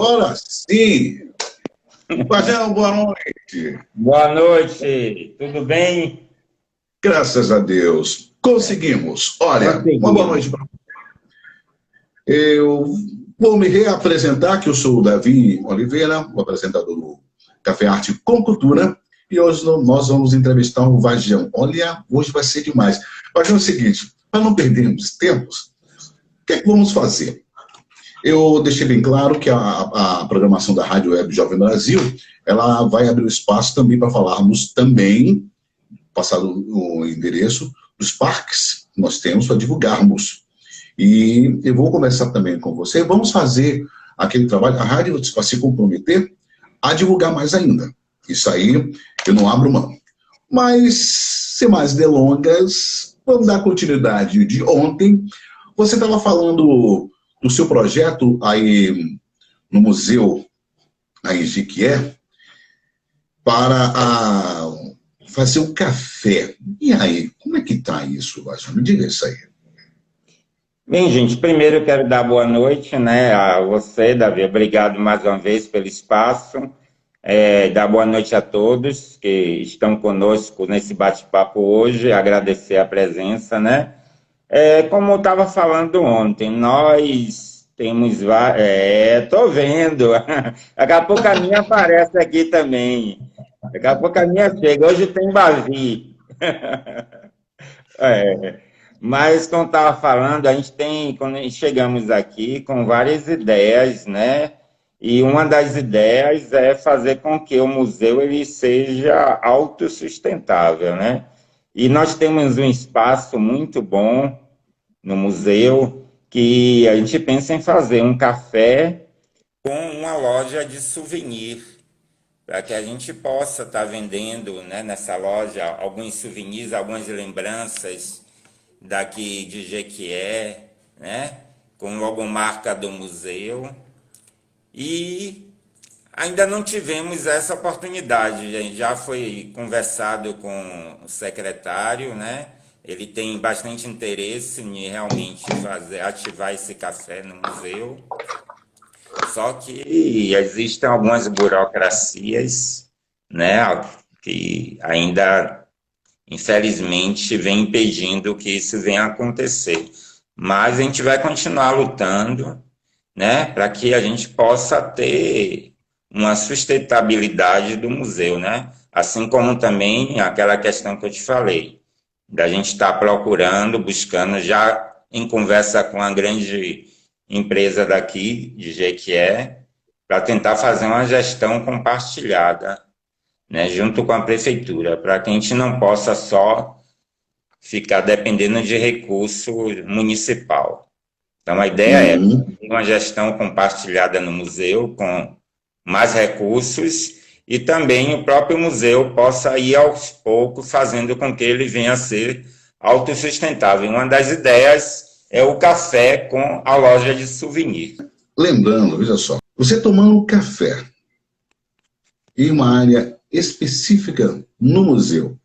Agora sim! Pajão, boa noite! Boa noite, tudo bem? Graças a Deus, conseguimos! Olha, uma boa noite para você. Eu vou me reapresentar, que eu sou o Davi Oliveira, o apresentador do Café Arte com Cultura, e hoje nós vamos entrevistar o Vajão. Olha, hoje vai ser demais. Vajão, é o seguinte, para não perdermos tempos, o que é que vamos fazer? Eu deixei bem claro que a programação da Rádio Web Jovem Brasil, ela vai abrir o espaço também para falarmos também, passado o endereço, dos parques que nós temos para divulgarmos. E eu vou conversar também com você, vamos fazer aquele trabalho, a rádio vai se comprometer a divulgar mais ainda. Isso aí eu não abro mão. Mas, sem mais delongas, vamos dar continuidade de ontem. Você estava falando do seu projeto aí no museu, aí em Jequié, para fazer o café. E aí, como é que está isso, Vajão? Me diga isso aí. Bem, gente, primeiro eu quero dar boa noite, né, a você, Davi, obrigado mais uma vez pelo espaço, dar boa noite a todos que estão conosco nesse bate-papo hoje, agradecer a presença, né. Como eu estava falando ontem, nós temos vários... Tô vendo, daqui a pouco a minha aparece aqui também, daqui a pouco a minha chega, hoje tem Bavi. Mas, como estava falando, quando chegamos aqui com várias ideias, né? E uma das ideias é fazer com que o museu ele seja autossustentável, né? E nós temos um espaço muito bom no museu que a gente pensa em fazer um café com uma loja de souvenir, para que a gente possa estar vendendo, né, nessa loja alguns souvenirs, algumas lembranças daqui de Jequié, né? Com logomarca do museu. E ainda não tivemos essa oportunidade. Já foi conversado com o secretário, né? Ele tem bastante interesse em realmente ativar esse café no museu. Só que existem algumas burocracias, né? Que ainda infelizmente, vem impedindo que isso venha a acontecer. Mas a gente vai continuar lutando, né, para que a gente possa ter uma sustentabilidade do museu, né? Assim como também aquela questão que eu te falei, da gente estar procurando, buscando, já em conversa com a grande empresa daqui, de Jequié, para tentar fazer uma gestão compartilhada, né, junto com a prefeitura, para que a gente não possa só ficar dependendo de recurso municipal. Então, a ideia é uma gestão compartilhada no museu, com mais recursos, e também o próprio museu possa ir aos poucos fazendo com que ele venha a ser autossustentável. Uma das ideias é o café com a loja de souvenir. Lembrando, veja só, você tomando café em uma área específica no museu,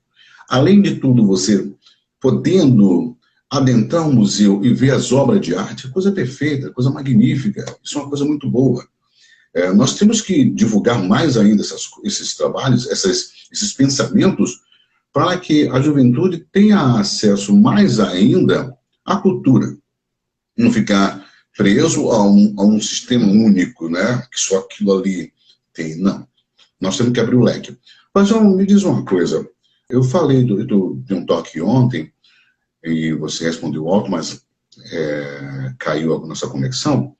além de tudo, você podendo adentrar um museu e ver as obras de arte, é coisa perfeita, coisa magnífica, isso é uma coisa muito boa. Nós temos que divulgar mais ainda esses trabalhos, esses pensamentos, para que a juventude tenha acesso mais ainda à cultura, não ficar preso a um sistema único, né, que só aquilo ali tem, não. Nós temos que abrir o leque. Mas, João, me diz uma coisa. Eu falei de um toque ontem, e você respondeu alto, mas caiu a nossa conexão,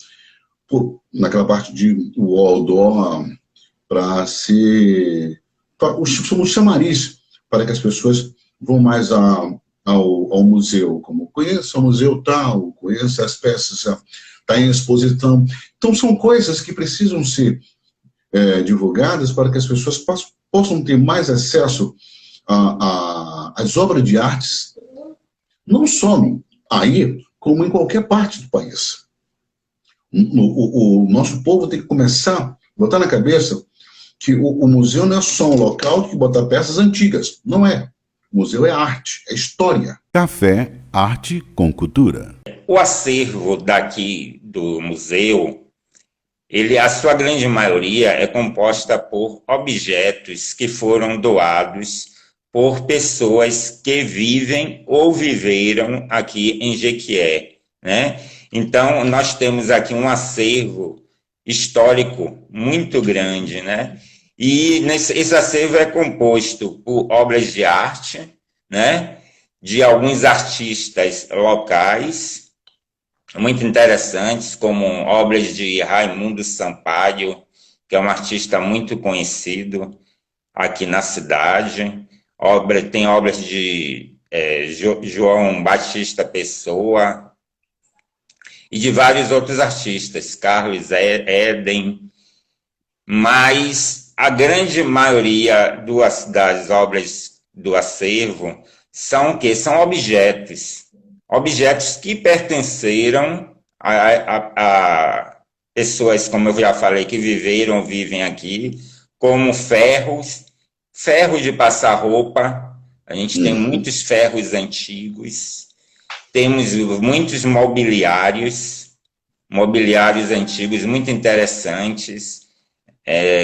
naquela parte de o outdoor para ser um chamariz, para que as pessoas vão mais ao museu, como conheça o museu tal, conheça as peças, está em exposição. Então, são coisas que precisam ser divulgadas para que as pessoas possam ter mais acesso às obras de artes, não só aí, como em qualquer parte do país. O nosso povo tem que começar a botar na cabeça que o museu não é só um local que bota peças antigas, não é. O museu é arte, é história. Café, arte com cultura. O acervo daqui do museu a sua grande maioria é composta por objetos que foram doados por pessoas que vivem ou viveram aqui em Jequié, né? Então, nós temos aqui um acervo histórico muito grande, né? E esse acervo é composto por obras de arte, né? De alguns artistas locais, muito interessantes, como obras de Raimundo Sampaio, que é um artista muito conhecido aqui na cidade. Tem obras de João Batista Pessoa e de vários outros artistas, Carlos Eden, mas a grande maioria das obras do acervo são o quê? São objetos que pertenceram a pessoas, como eu já falei, que viveram, vivem aqui, como ferros de passar roupa. A gente tem muitos ferros antigos, temos muitos mobiliários antigos muito interessantes,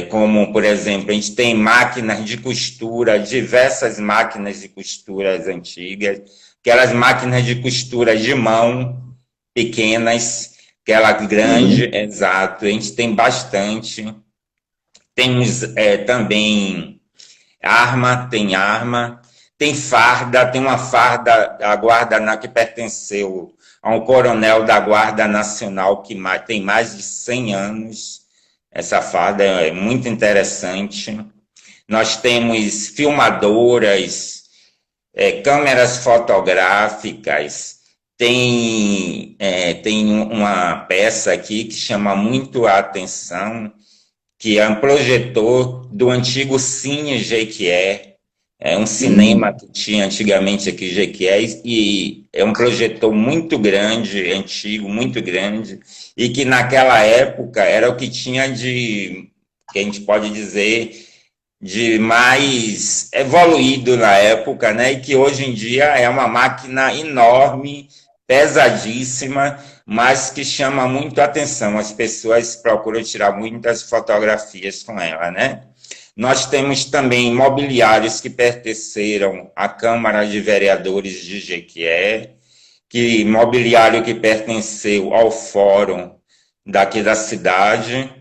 como, por exemplo, a gente tem máquinas de costura, diversas máquinas de costuras antigas, aquelas máquinas de costura de mão, pequenas, aquela grande, exato, a gente tem bastante. Temos também tem farda, tem uma farda da Guarda que pertenceu a um coronel da Guarda Nacional que tem mais de 100 anos. Essa farda é muito interessante. Nós temos filmadoras, câmeras fotográficas, tem uma peça aqui que chama muito a atenção, que é um projetor do antigo Cine Jequié, é um cinema que tinha antigamente aqui em Jequié, e é um projetor muito grande, antigo, muito grande, e que naquela época era o que tinha que a gente pode dizer, de mais evoluído na época, né? E que hoje em dia é uma máquina enorme, pesadíssima, mas que chama muito a atenção. As pessoas procuram tirar muitas fotografias com ela, né? Nós temos também mobiliários que pertenceram à Câmara de Vereadores de Jequié, mobiliário que pertenceu ao Fórum daqui da cidade.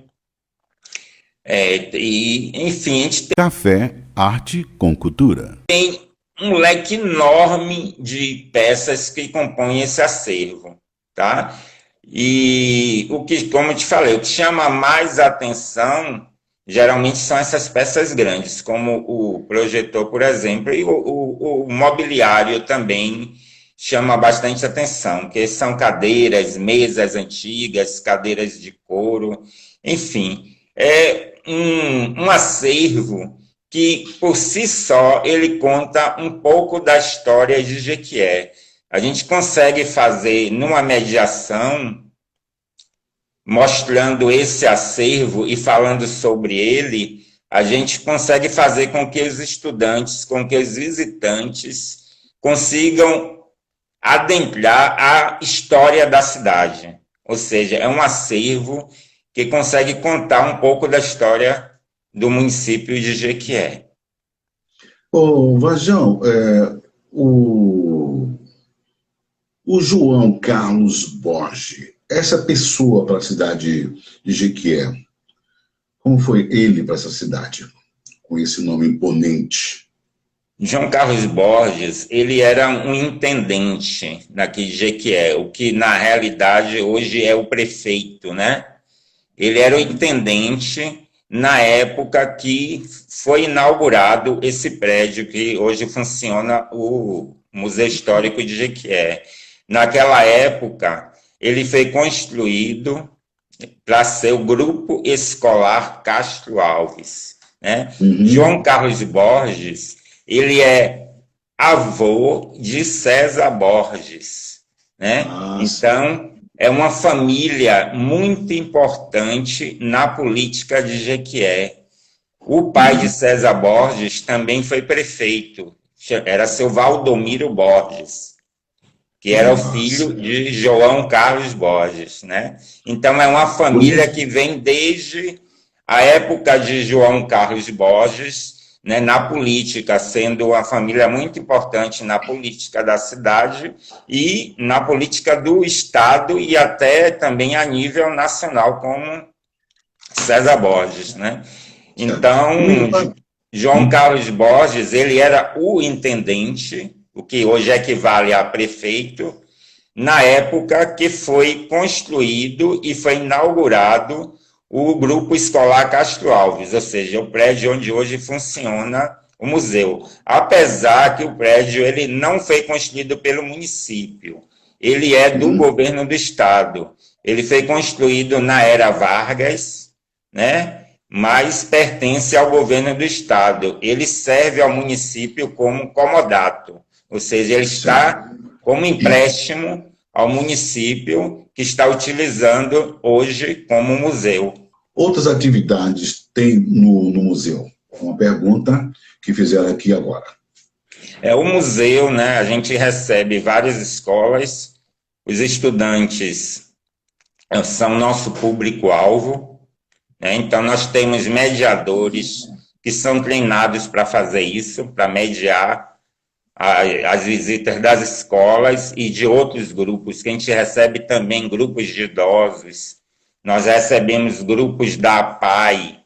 Enfim, a gente Café, arte com cultura. Tem um leque enorme de peças que compõem esse acervo, tá? E como eu te falei, o que chama mais atenção geralmente são essas peças grandes, como o projetor, por exemplo, e o mobiliário também chama bastante atenção, que são cadeiras, mesas antigas, cadeiras de couro, enfim, é um acervo que, por si só, ele conta um pouco da história de Jequié. A gente consegue fazer, numa mediação, mostrando esse acervo e falando sobre ele, a gente consegue fazer com que os estudantes, com que os visitantes consigam adentrar a história da cidade. Ou seja, é um acervo que consegue contar um pouco da história do município de Jequié. Ô, Vajão, o João Carlos Borges, essa pessoa para a cidade de Jequié, como foi ele para essa cidade, com esse nome imponente? João Carlos Borges, ele era um intendente daqui de Jequié, o que na realidade hoje é o prefeito, né? Ele era o intendente na época que foi inaugurado esse prédio que hoje funciona o Museu Histórico de Jequié. Naquela época, ele foi construído para ser o Grupo Escolar Castro Alves, né? João Carlos Borges, ele é avô de César Borges, né? Então, é uma família muito importante na política de Jequié. O pai de César Borges também foi prefeito, era seu Valdomiro Borges. que era o filho de João Carlos Borges, né? Então, é uma família que vem desde a época de João Carlos Borges, né, na política, sendo uma família muito importante na política da cidade e na política do Estado e até também a nível nacional, como César Borges, né? Então, João Carlos Borges, ele era o intendente, o que hoje equivale a prefeito, na época que foi construído e foi inaugurado o Grupo Escolar Castro Alves, ou seja, o prédio onde hoje funciona o museu. Apesar que o prédio ele não foi construído pelo município, ele é do governo do estado. Ele foi construído na era Vargas, né? Mas pertence ao governo do estado. Ele serve ao município como comodato, ou seja, ele está como empréstimo ao município que está utilizando hoje como museu. Outras atividades tem no museu? Uma pergunta que fizeram aqui agora. O museu, né, a gente recebe várias escolas, os estudantes são nosso público-alvo, né? Então nós temos mediadores que são treinados para fazer isso, para mediar as visitas das escolas e de outros grupos, que a gente recebe também grupos de idosos, nós recebemos grupos da APAI,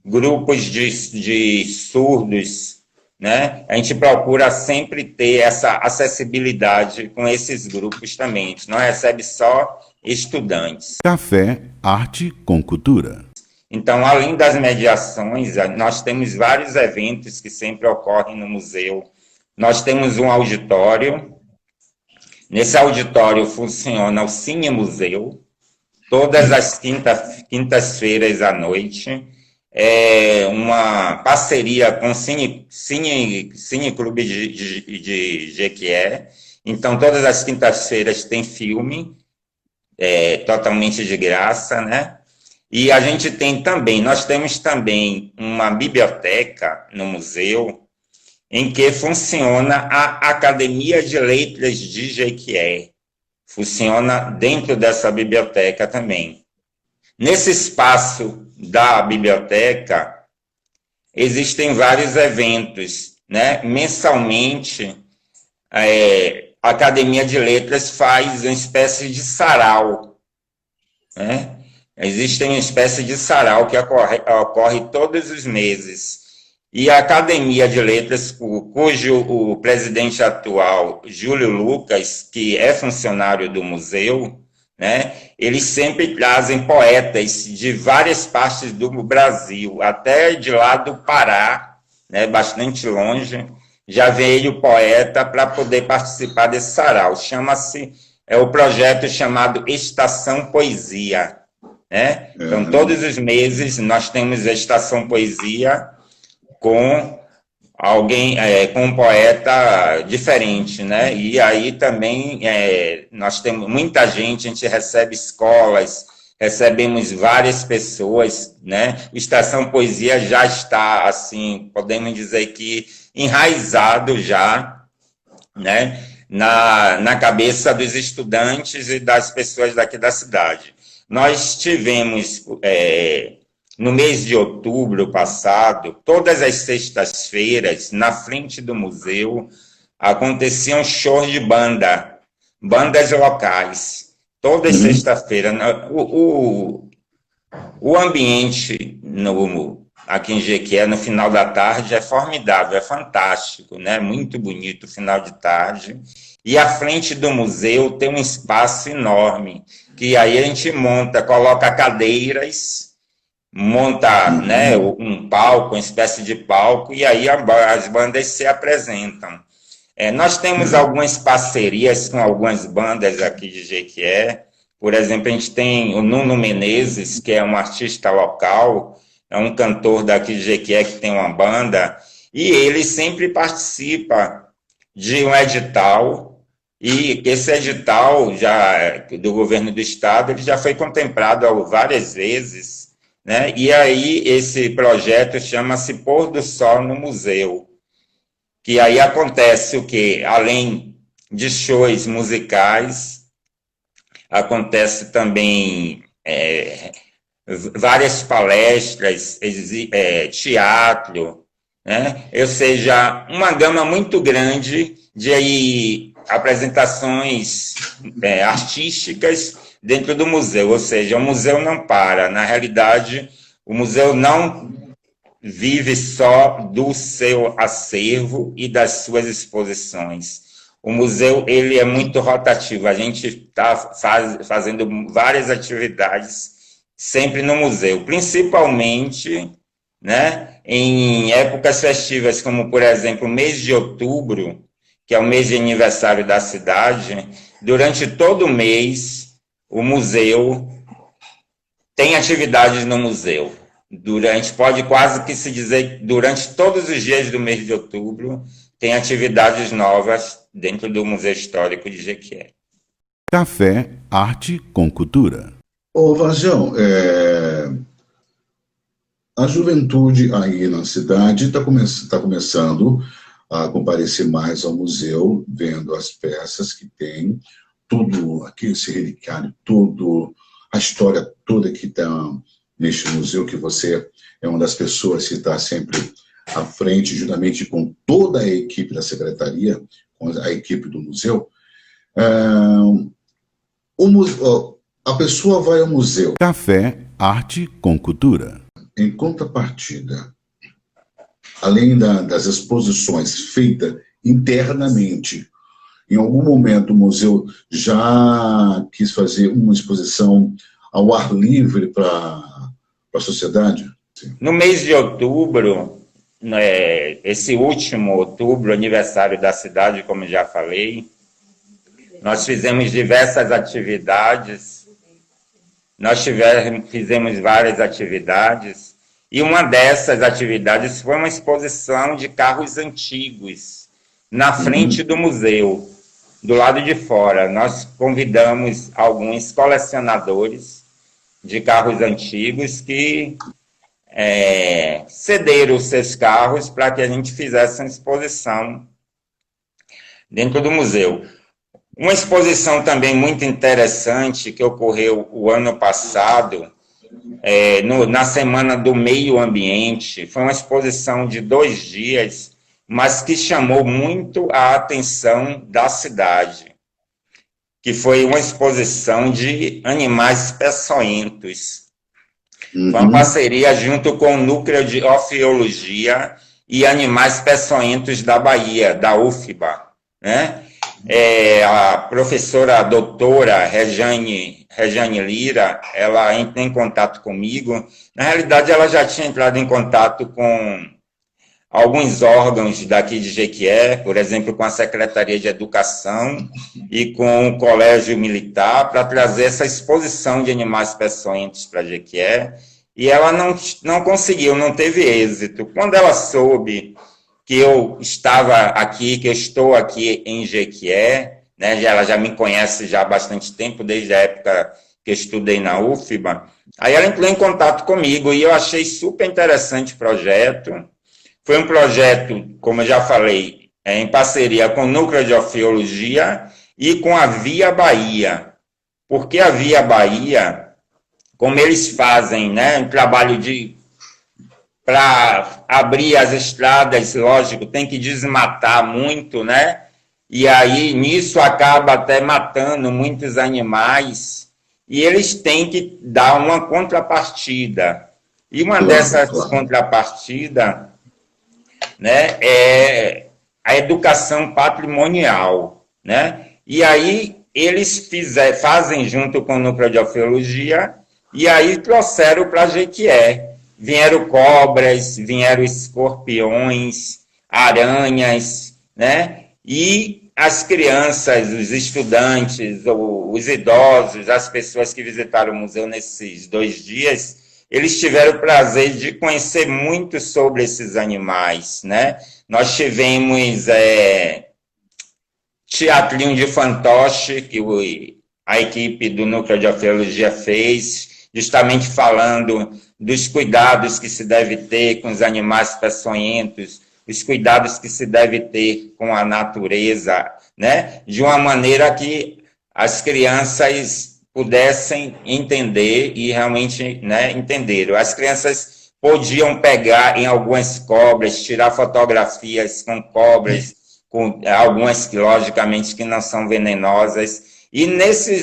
grupos de surdos, né? A gente procura sempre ter essa acessibilidade com esses grupos também, a gente não recebe só estudantes. Café, arte com cultura. Então, além das mediações, nós temos vários eventos que sempre ocorrem no museu. Nós temos um auditório. Nesse auditório funciona o Cine Museu, todas as quintas-feiras à noite. É uma parceria com o Cine Clube de Jequié. Então, todas as quintas-feiras tem filme, totalmente de graça, né? E a gente tem também, nós temos também uma biblioteca no museu, em que funciona a Academia de Letras de Jequié. Funciona dentro dessa biblioteca também. Nesse espaço da biblioteca, existem vários eventos, né? Mensalmente, a Academia de Letras faz uma espécie de sarau, né? Existe uma espécie de sarau que ocorre todos os meses. E a Academia de Letras, cujo o presidente atual, Júlio Lucas, que é funcionário do museu, né, eles sempre trazem poetas de várias partes do Brasil, até de lá do Pará, né, bastante longe, já veio poeta para poder participar desse sarau. Chama-se, o projeto chamado Estação Poesia, né? Então, todos os meses nós temos a Estação Poesia com alguém, com um poeta diferente, né? E aí também nós temos muita gente, a gente recebe escolas, recebemos várias pessoas, né? O Estação Poesia já está, assim, podemos dizer que enraizado já, né? Na cabeça dos estudantes e das pessoas daqui da cidade. Nós tivemos, no mês de outubro passado, todas as sextas-feiras, na frente do museu, aconteciam shows de bandas locais. Toda sexta-feira. O ambiente aqui em Jequié, no final da tarde, é formidável, é fantástico, né? Muito bonito o final de tarde. E à frente do museu tem um espaço enorme, que aí a gente coloca cadeiras, monta, né, um palco, uma espécie de palco, e aí as bandas se apresentam. Nós temos algumas parcerias com algumas bandas aqui de Jequié. Por exemplo, a gente tem o Nuno Menezes, que é um artista local, é um cantor daqui de Jequié que tem uma banda, e ele sempre participa de um edital, e esse edital do governo do estado ele já foi contemplado várias vezes, né? E aí esse projeto chama-se Pôr do Sol no Museu, que aí acontece o quê? Além de shows musicais, acontece também várias palestras, teatro, né? Ou seja, uma gama muito grande de apresentações artísticas dentro do museu. Ou seja, o museu não para. Na realidade, o museu não vive só do seu acervo e das suas exposições. O museu ele é muito rotativo. A gente está fazendo várias atividades sempre no museu, principalmente, né, em épocas festivas, como, por exemplo, o mês de outubro, que é o mês de aniversário da cidade. Durante todo o mês, o museu tem atividades no museu. Pode quase que se dizer, durante todos os dias do mês de outubro, tem atividades novas dentro do Museu Histórico de Jequié. Café, arte com cultura. Ô, Varjão, a juventude aí na cidade está começando a comparecer mais ao museu, vendo as peças que tem, tudo aqui, esse relicário, tudo, a história toda que está neste museu, que você é uma das pessoas que está sempre à frente, juntamente com toda a equipe da secretaria, com a equipe do museu. A pessoa vai ao museu. Café, arte com cultura. Em contrapartida, além das exposições feitas internamente, em algum momento o museu já quis fazer uma exposição ao ar livre para a sociedade? Sim. No mês de outubro, esse último outubro, aniversário da cidade, como já falei, nós fizemos diversas atividades, fizemos várias atividades, e uma dessas atividades foi uma exposição de carros antigos na frente do museu, do lado de fora. Nós convidamos alguns colecionadores de carros antigos que cederam os seus carros para que a gente fizesse uma exposição dentro do museu. Uma exposição também muito interessante que ocorreu o ano passado, na Semana do Meio Ambiente, foi uma exposição de 2 dias, mas que chamou muito a atenção da cidade, que foi uma exposição de animais peçonhentos. Foi uma parceria junto com o Núcleo de Ofiologia e Animais Peçonhentos da Bahia, da UFBA, né? A professora doutora Rejane Lira, ela entra em contato comigo. Na realidade, ela já tinha entrado em contato com alguns órgãos daqui de Jequié, por exemplo, com a Secretaria de Educação e com o Colégio Militar, para trazer essa exposição de animais peçonhentos para Jequié, e ela não conseguiu, não teve êxito. Quando ela soube que eu estava aqui, que eu estou aqui em Jequié, né, ela já me conhece já há bastante tempo, desde a época que eu estudei na UFBA, aí ela entrou em contato comigo, e eu achei super interessante o projeto. Foi um projeto, como eu já falei, em parceria com o Núcleo de Ofiologia e com a Via Bahia. Porque a Via Bahia, como eles fazem, né, um trabalho para abrir as estradas, lógico, tem que desmatar muito, né? E aí, nisso, acaba até matando muitos animais, e eles têm que dar uma contrapartida. E uma dessas contrapartidas, né, é a educação patrimonial, né? E aí eles fazem junto com o Núcleo de Ofiologia, e aí trouxeram para Jequié. Vieram cobras, vieram escorpiões, aranhas, né? E as crianças, os estudantes, os idosos, as pessoas que visitaram o museu nesses 2 dias, eles tiveram o prazer de conhecer muito sobre esses animais, né? Nós tivemos teatrinho de fantoche, que a equipe do Núcleo de Ofiologia fez, justamente falando dos cuidados que se deve ter com os animais peçonhentos, os cuidados que se deve ter com a natureza, né? De uma maneira que as crianças pudessem entender e realmente, né, entenderam. As crianças podiam pegar em algumas cobras, tirar fotografias com cobras, com algumas que, logicamente, que não são venenosas. E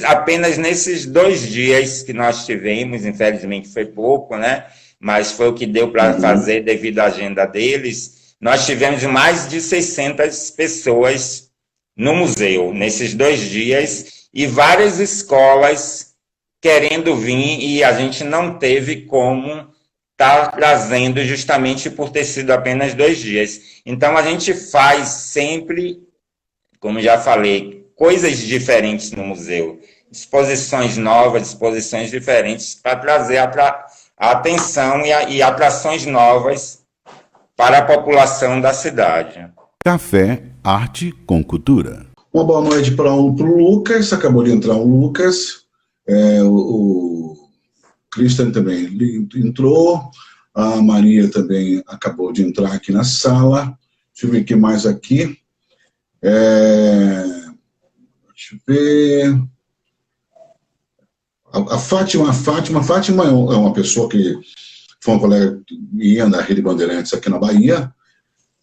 apenas nesses 2 dias que nós tivemos, infelizmente foi pouco, né? Mas foi o que deu para fazer devido à agenda deles, nós tivemos mais de 600 pessoas no museu, nesses 2 dias, e várias escolas querendo vir, e a gente não teve como estar trazendo, justamente por ter sido apenas 2 dias. Então, a gente faz sempre, como já falei, coisas diferentes no museu, exposições novas, exposições diferentes, para trazer a atenção e atrações novas para a população da cidade. Café, arte com cultura. Uma boa noite para o Lucas, acabou de entrar o Lucas, o Christian também entrou, a Maria também acabou de entrar aqui na sala. Deixa eu ver o que mais aqui. Deixa eu ver. A Fátima é uma pessoa que foi uma colega minha da Rede Bandeirantes aqui na Bahia.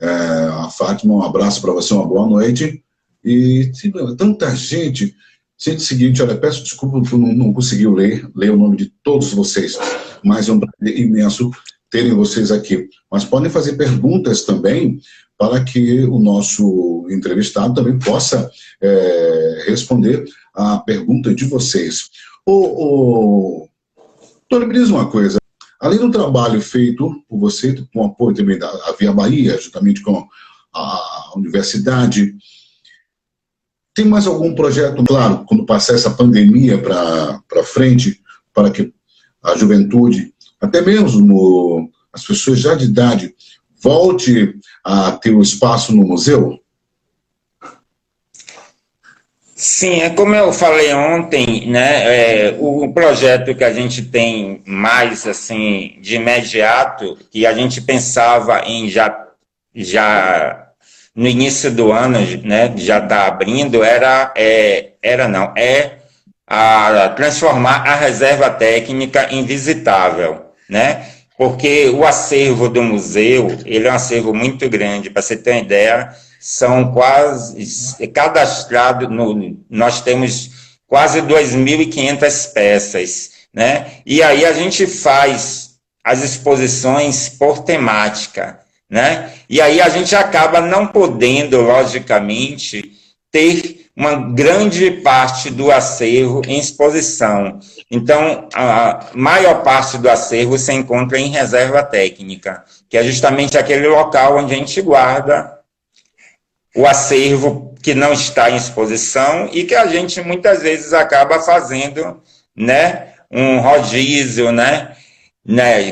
A Fátima, um abraço para você, uma boa noite. E tanta gente. Sente o seguinte, olha, peço desculpa porque eu não consegui ler o nome de todos vocês, mas é um prazer imenso terem vocês aqui. Mas podem fazer perguntas também para que o nosso entrevistado também possa responder a pergunta de vocês. Doutor, me diz uma coisa, além do trabalho feito por você, com o apoio também da Via Bahia, juntamente com a universidade, tem mais algum projeto, claro, quando passar essa pandemia para frente, para que a juventude, até mesmo as pessoas já de idade, volte a ter um espaço no museu? Sim, é como eu falei ontem, né, o projeto que a gente tem mais, assim, de imediato, que a gente pensava em já no início do ano, né, já está abrindo, é transformar a reserva técnica em visitável, né? Porque o acervo do museu, ele é um acervo muito grande, para você ter uma ideia, são quase, cadastrado, nós temos quase 2.500 peças, né? E aí a gente faz as exposições por temática, né? E aí a gente acaba não podendo, logicamente, ter uma grande parte do acervo em exposição. Então, a maior parte do acervo se encontra em reserva técnica, que é justamente aquele local onde a gente guarda o acervo que não está em exposição e que a gente muitas vezes acaba fazendo, né, um rodízio, né,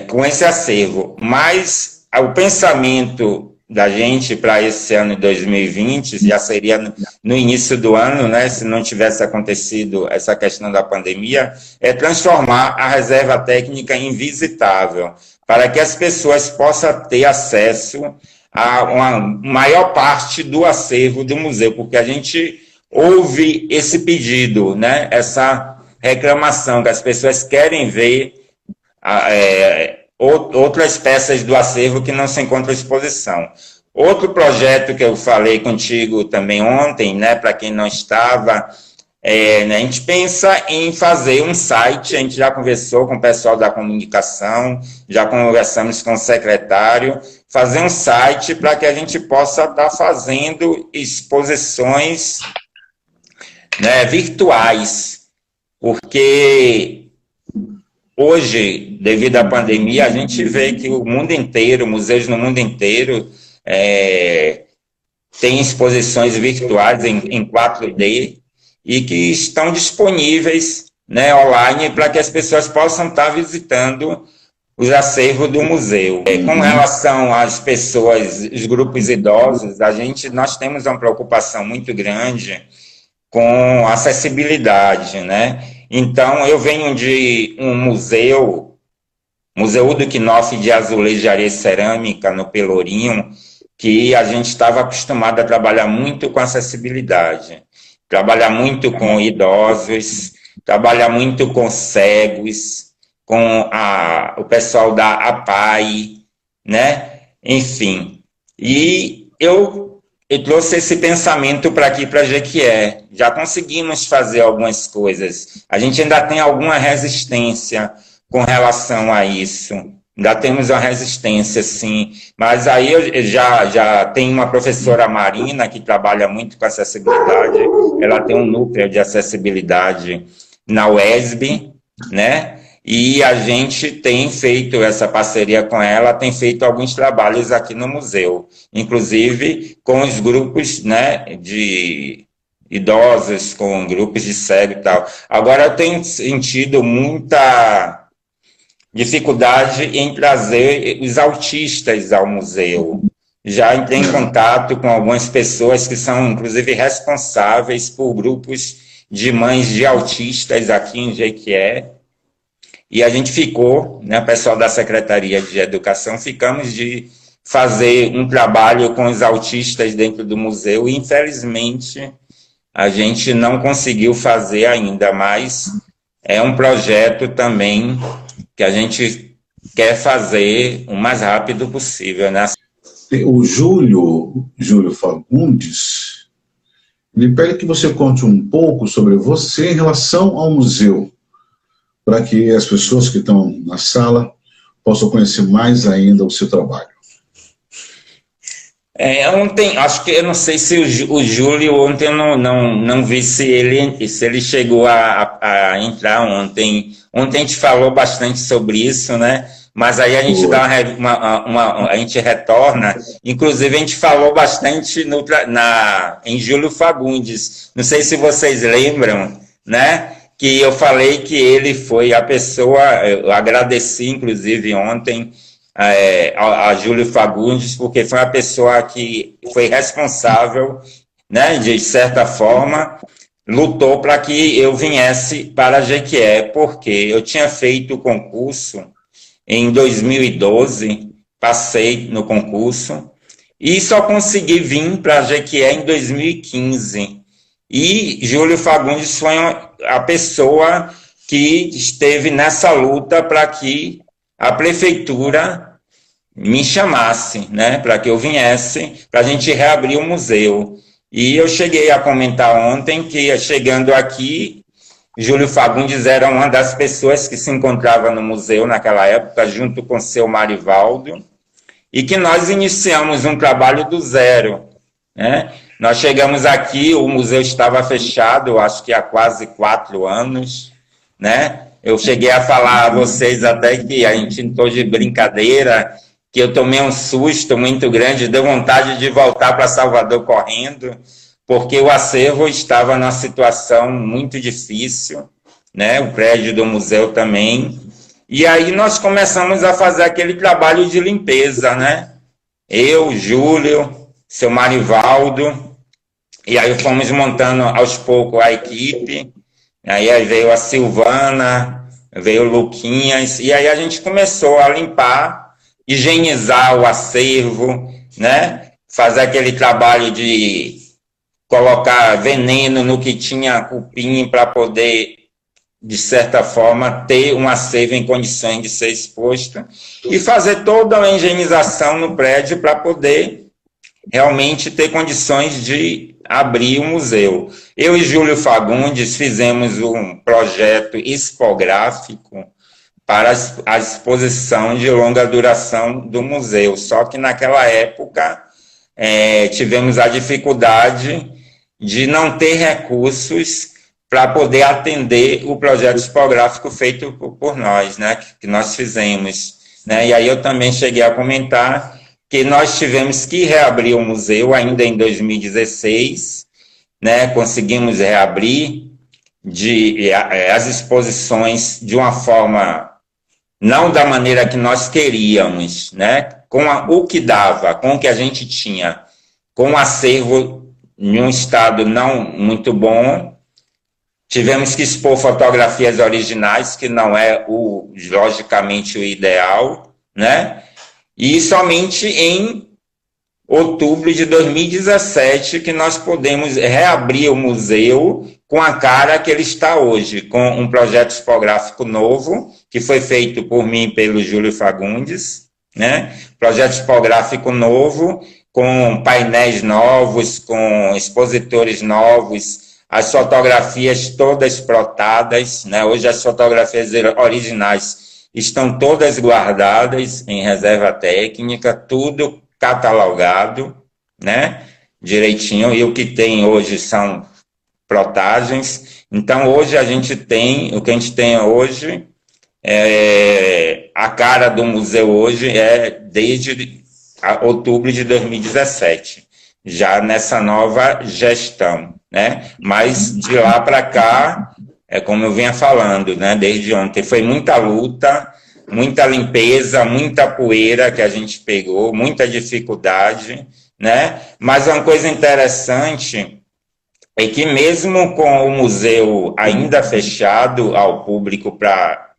com esse acervo. Mas o pensamento da gente para esse ano de 2020, já seria no início do ano, né, se não tivesse acontecido essa questão da pandemia, é transformar a reserva técnica em visitável, para que as pessoas possam ter acesso a uma maior parte do acervo do museu, porque a gente ouve esse pedido, né, essa reclamação, que as pessoas querem ver outras peças do acervo que não se encontram à exposição. Outro projeto que eu falei contigo também ontem, né, para quem não estava, né, a gente pensa em fazer um site, a gente já conversou com o pessoal da comunicação, já conversamos com o secretário, fazer um site para que a gente possa estar fazendo exposições, né, virtuais, porque hoje, devido à pandemia, a gente vê que o mundo inteiro, museus no mundo inteiro, têm exposições virtuais em 4D e que estão disponíveis, né, online para que as pessoas possam estar visitando os acervos do museu. Com relação às pessoas, os grupos idosos, nós temos uma preocupação muito grande com acessibilidade, né? Então, eu venho de um Museu do Knopf de Azulejaria e Cerâmica, no Pelourinho, que a gente estava acostumado a trabalhar muito com acessibilidade, trabalhar muito com idosos, trabalhar muito com cegos, com o pessoal da APAI, né? Enfim, e eu trouxe esse pensamento para aqui, para Jequié. Já conseguimos fazer algumas coisas. A gente ainda tem alguma resistência com relação a isso. Ainda temos uma resistência, sim. Mas aí eu já tem uma professora Marina que trabalha muito com acessibilidade. Ela tem um núcleo de acessibilidade na UESB, né? E a gente tem feito essa parceria com ela, tem feito alguns trabalhos aqui no museu, inclusive com os grupos, né, de idosos, com grupos de cego e tal. Agora eu tenho sentido muita dificuldade em trazer os autistas ao museu. Já entrei em contato com algumas pessoas que são, inclusive, responsáveis por grupos de mães de autistas aqui em Jequié. E a gente ficou, né, o pessoal da Secretaria de Educação, ficamos de fazer um trabalho com os autistas dentro do museu e, infelizmente, a gente não conseguiu fazer ainda, mas é um projeto também que a gente quer fazer o mais rápido possível, né? O Júlio Fagundes, ele pede que você conte um pouco sobre você em relação ao museu, para que as pessoas que estão na sala possam conhecer mais ainda o seu trabalho. Ontem, acho que eu não sei se o Júlio, ontem eu não vi se ele chegou a entrar ontem. Ontem a gente falou bastante sobre isso, né? Mas aí a gente dá a gente retorna. Inclusive a gente falou bastante em Júlio Fagundes. Não sei se vocês lembram, né? Que eu falei que ele foi a pessoa, eu agradeci inclusive ontem a Júlio Fagundes, porque foi a pessoa que foi responsável, né, de certa forma, lutou para que eu viesse para Jequié, porque eu tinha feito o concurso em 2012, passei no concurso, e só consegui vir para Jequié em 2015. E Júlio Fagundes foi a pessoa que esteve nessa luta para que a prefeitura me chamasse, né, para que eu viesse, para a gente reabrir o museu. E eu cheguei a comentar ontem que, chegando aqui, Júlio Fagundes era uma das pessoas que se encontrava no museu naquela época, junto com seu Marivaldo, e que nós iniciamos um trabalho do zero, né? Nós chegamos aqui, o museu estava fechado, acho que há quase 4 anos, né? Eu cheguei a falar a vocês até que a gente entrou de brincadeira, que eu tomei um susto muito grande, deu vontade de voltar para Salvador correndo, porque o acervo estava numa situação muito difícil, né? O prédio do museu também. E aí nós começamos a fazer aquele trabalho de limpeza, né? Eu, Júlio, seu Marivaldo, e aí fomos montando aos poucos a equipe, aí veio a Silvana, veio o Luquinhas, e aí a gente começou a limpar, higienizar o acervo, né? Fazer aquele trabalho de colocar veneno no que tinha cupim para poder, de certa forma, ter um acervo em condições de ser exposto e fazer toda a higienização no prédio para poder realmente ter condições de abrir o museu. Eu e Júlio Fagundes fizemos um projeto expográfico para a exposição de longa duração do museu, só que naquela época tivemos a dificuldade de não ter recursos para poder atender o projeto expográfico feito por nós, né, que nós fizemos, né, e aí eu também cheguei a comentar que nós tivemos que reabrir o museu ainda em 2016, né, conseguimos reabrir as exposições de uma forma, não da maneira que nós queríamos, né, com o que dava, com o que a gente tinha, com o acervo em um estado não muito bom. Tivemos que expor fotografias originais, que não é logicamente o ideal, né? E somente em outubro de 2017, que nós podemos reabrir o museu com a cara que ele está hoje, com um projeto tipográfico novo, que foi feito por mim e pelo Júlio Fagundes, né? Projeto tipográfico novo, com painéis novos, com expositores novos, as fotografias todas plotadas, né? Hoje as fotografias originais estão todas guardadas em reserva técnica, tudo catalogado, né? Direitinho, e o que tem hoje são plotagens. Então, hoje a gente tem, o que a gente tem hoje, a cara do museu hoje é desde outubro de 2017, já nessa nova gestão, né? Mas de lá para cá, como eu vinha falando, né? Desde ontem, foi muita luta, muita limpeza, muita poeira que a gente pegou, muita dificuldade, né? Mas uma coisa interessante é que mesmo com o museu ainda fechado ao público para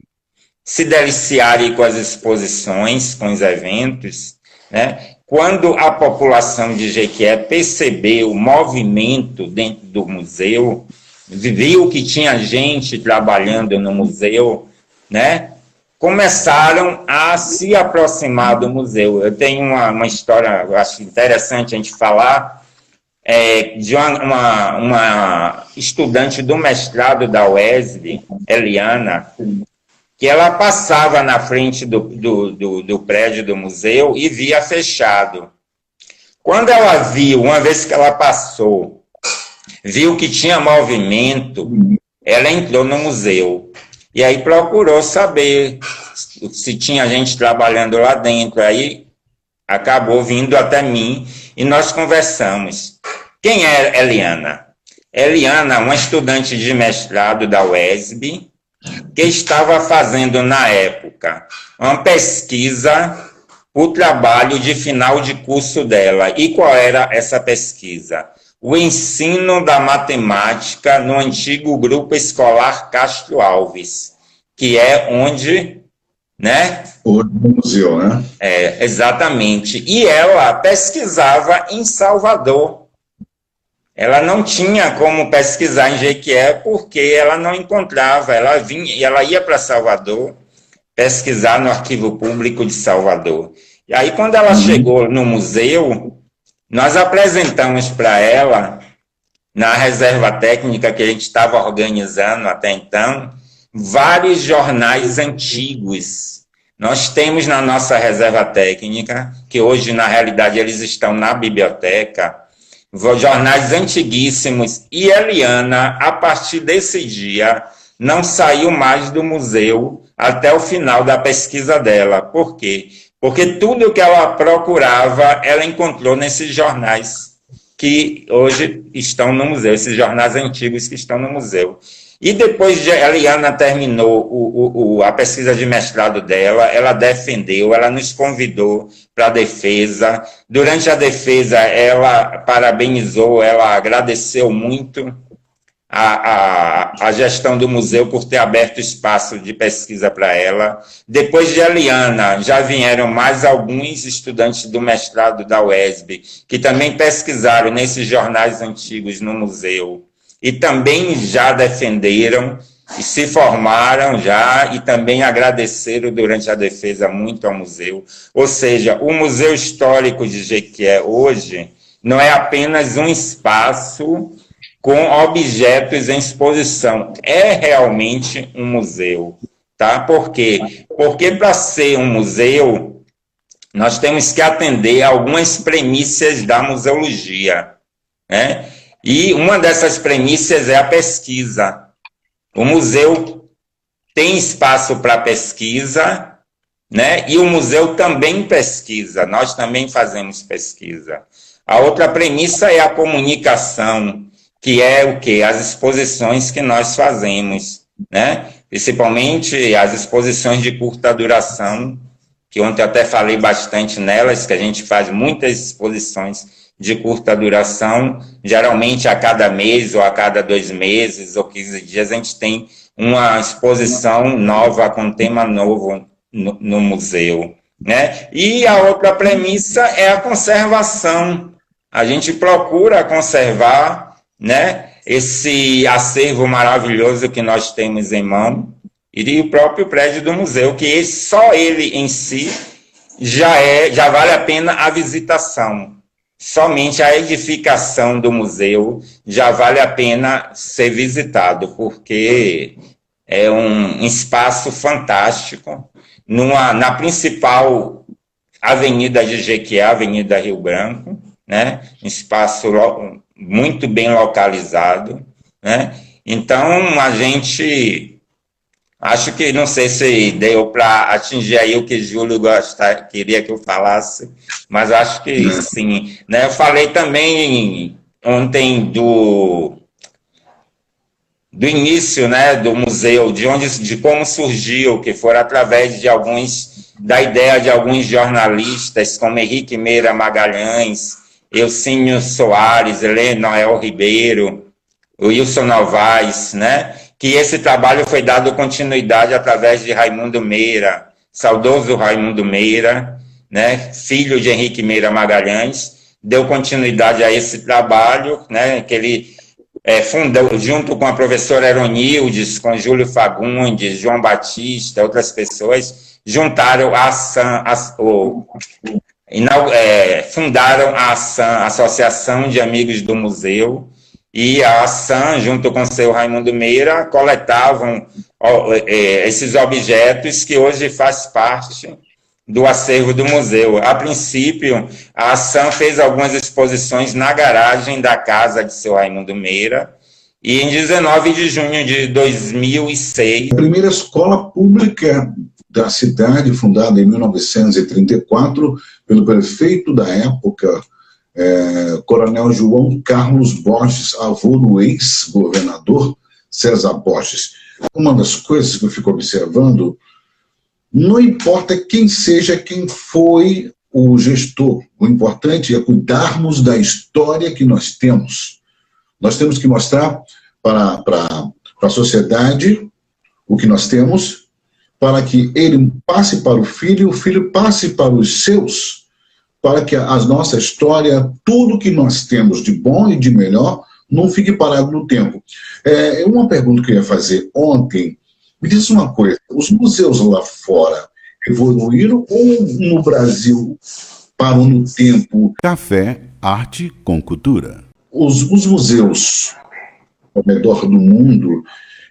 se deliciarem com as exposições, com os eventos, né? Quando a população de Jequié percebeu o movimento dentro do museu, viu que tinha gente trabalhando no museu, né? Começaram a se aproximar do museu. Eu tenho uma história, eu acho interessante a gente falar, de uma estudante do mestrado da UESB, Eliana, que ela passava na frente do prédio do museu e via fechado. Quando ela viu, uma vez que ela passou, viu que tinha movimento, ela entrou no museu. E aí procurou saber se tinha gente trabalhando lá dentro. Aí acabou vindo até mim e nós conversamos. Quem é Eliana? Eliana, uma estudante de mestrado da UESB, que estava fazendo, na época, uma pesquisa, o trabalho de final de curso dela. E qual era essa pesquisa? O ensino da matemática no antigo Grupo Escolar Castro Alves, que é onde, né? O museu, né? Exatamente. E ela pesquisava em Salvador. Ela não tinha como pesquisar em Jequié porque ela não encontrava. Ela ia para Salvador pesquisar no Arquivo Público de Salvador. E aí, quando ela chegou no museu, nós apresentamos para ela, na reserva técnica que a gente estava organizando até então, vários jornais antigos. Nós temos na nossa reserva técnica, que hoje, na realidade, eles estão na biblioteca, jornais antiguíssimos, e Eliana, a partir desse dia, não saiu mais do museu até o final da pesquisa dela. Por quê? Porque tudo que ela procurava, ela encontrou nesses jornais que hoje estão no museu, esses jornais antigos que estão no museu. E depois de Eliana terminou a pesquisa de mestrado dela, ela defendeu, ela nos convidou para a defesa. Durante a defesa, ela parabenizou, ela agradeceu muito a gestão do museu por ter aberto espaço de pesquisa para ela. Depois de Eliana, já vieram mais alguns estudantes do mestrado da UESB, que também pesquisaram nesses jornais antigos no museu, e também já defenderam, e se formaram já, e também agradeceram durante a defesa muito ao museu. Ou seja, o Museu Histórico de Jequié hoje não é apenas um espaço com objetos em exposição, é realmente um museu, tá? Por quê? Porque para ser um museu, nós temos que atender a algumas premissas da museologia, né? E uma dessas premissas é a pesquisa. O museu tem espaço para pesquisa, né? E o museu também pesquisa, nós também fazemos pesquisa. A outra premissa é a comunicação, que é o quê? As exposições que nós fazemos, né? Principalmente as exposições de curta duração, que ontem eu até falei bastante nelas, que a gente faz muitas exposições de curta duração, geralmente a cada mês, ou a cada 2 meses, ou 15 dias, a gente tem uma exposição nova, com tema novo no museu, né? E a outra premissa é a conservação. A gente procura conservar, né, esse acervo maravilhoso que nós temos em mão, e o próprio prédio do museu, que só ele em si já vale a pena a visitação. Somente a edificação do museu já vale a pena ser visitado, porque é um espaço fantástico, na principal avenida de Jequié, Avenida Rio Branco, né? Um espaço muito bem localizado, né? Então, a gente... Acho que, não sei se deu para atingir aí o que Júlio queria que eu falasse, mas acho que sim, né? Eu falei também ontem do início, né, do museu, de como surgiu, que foi através da ideia de alguns jornalistas, como Henrique Meira Magalhães, Elcínio Soares, Helena Noel Ribeiro, Wilson Novaes, né? Que esse trabalho foi dado continuidade através de Raimundo Meira, saudoso Raimundo Meira, né, filho de Henrique Meira Magalhães, deu continuidade a esse trabalho, né, que ele fundou junto com a professora Eronildes, com Júlio Fagundes, João Batista, outras pessoas, juntaram a fundaram a Associação de Amigos do Museu, e a ASAM, junto com o seu Raimundo Meira, coletavam esses objetos que hoje faz parte do acervo do museu. A princípio, a ASAM fez algumas exposições na garagem da casa de seu Raimundo Meira, e em 19 de junho de 2006... A primeira escola pública da cidade, fundada em 1934 pelo prefeito da época, Coronel João Carlos Borges, avô do ex-governador César Borges. Uma das coisas que eu fico observando, não importa quem seja, quem foi o gestor, o importante é cuidarmos da história que nós temos. Nós temos que mostrar para a sociedade o que nós temos, para que ele passe para o filho passe para os seus, para que a nossa história, tudo que nós temos de bom e de melhor, não fique parado no tempo. Uma pergunta que eu ia fazer ontem, me diz uma coisa, os museus lá fora evoluíram ou no Brasil parou no tempo? Café, arte com cultura. Os museus ao redor do mundo,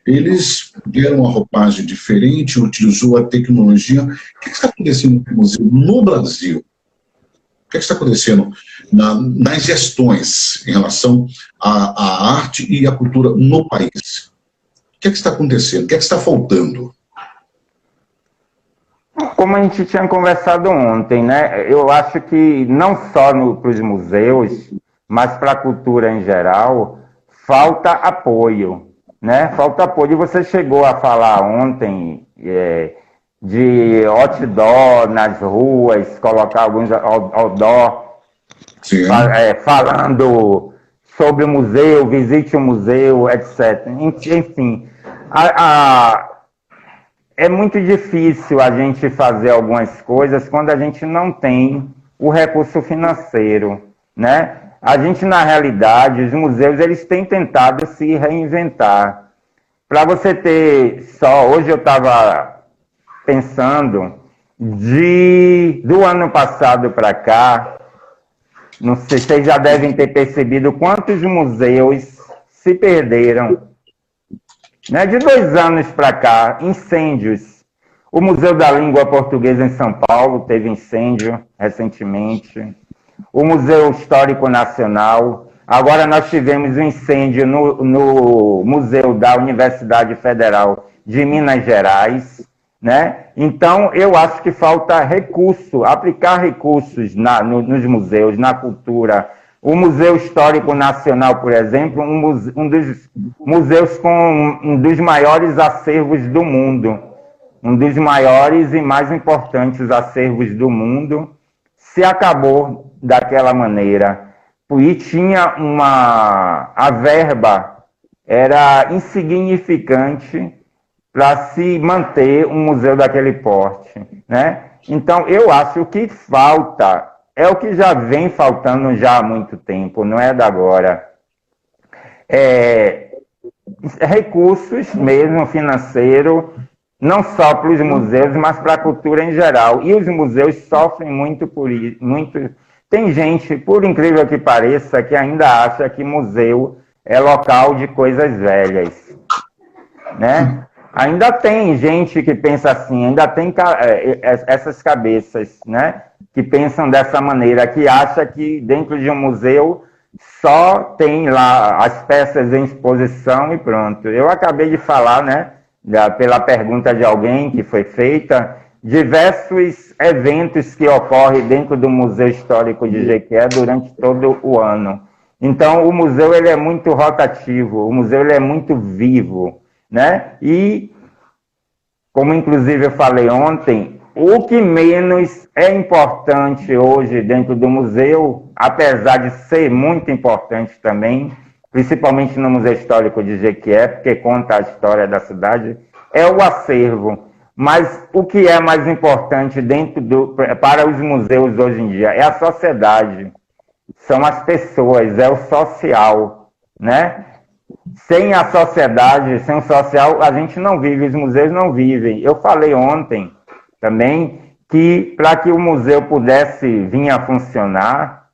eles deram uma roupagem diferente, utilizou a tecnologia. O que está acontecendo no museu no Brasil? O que está acontecendo nas gestões em relação à arte e à cultura no país? O que está acontecendo? O que está faltando? Como a gente tinha conversado ontem, né? Eu acho que não só para os museus, mas para a cultura em geral, falta apoio, né? Falta apoio. Você chegou a falar ontem de outdoor nas ruas, colocar alguns outdoor falando sobre o museu, visite o museu, etc. Enfim, é muito difícil a gente fazer algumas coisas quando a gente não tem o recurso financeiro, né? A gente, na realidade, os museus, eles têm tentado se reinventar. Para você ter só... Hoje eu estava pensando, do ano passado para cá, não sei, vocês já devem ter percebido quantos museus se perderam. Né? De 2 anos para cá, incêndios. O Museu da Língua Portuguesa em São Paulo teve incêndio recentemente. O Museu Histórico Nacional. Agora nós tivemos um incêndio no Museu da Universidade Federal de Minas Gerais. Né? Então, eu acho que falta recurso, aplicar recursos nos museus, na cultura. O Museu Histórico Nacional, por exemplo, um dos museus com um dos maiores acervos do mundo, um dos maiores e mais importantes acervos do mundo, se acabou daquela maneira. E tinha a verba era insignificante para se manter um museu daquele porte, né? Então, eu acho que falta, é o que já vem faltando já há muito tempo, não é da agora. Recursos mesmo financeiro, não só para os museus, mas para a cultura em geral. E os museus sofrem muito por isso. Tem gente, por incrível que pareça, que ainda acha que museu é local de coisas velhas, né? Ainda tem gente que pensa assim, ainda tem essas cabeças, né? Que pensam dessa maneira, que acha que dentro de um museu só tem lá as peças em exposição e pronto. Eu acabei de falar, né, pela pergunta de alguém que foi feita, diversos eventos que ocorrem dentro do Museu Histórico de Jequié durante todo o ano. Então, o museu ele é muito rotativo, o museu ele é muito vivo, né? E, como inclusive eu falei ontem, o que menos é importante hoje dentro do museu, apesar de ser muito importante também, principalmente no Museu Histórico de Jequié, porque conta a história da cidade, é o acervo. Mas o que é mais importante para os museus hoje em dia é a sociedade, são as pessoas, é o social, né? Sem a sociedade, sem o social, a gente não vive, os museus não vivem. Eu falei ontem também que para que o museu pudesse vir a funcionar,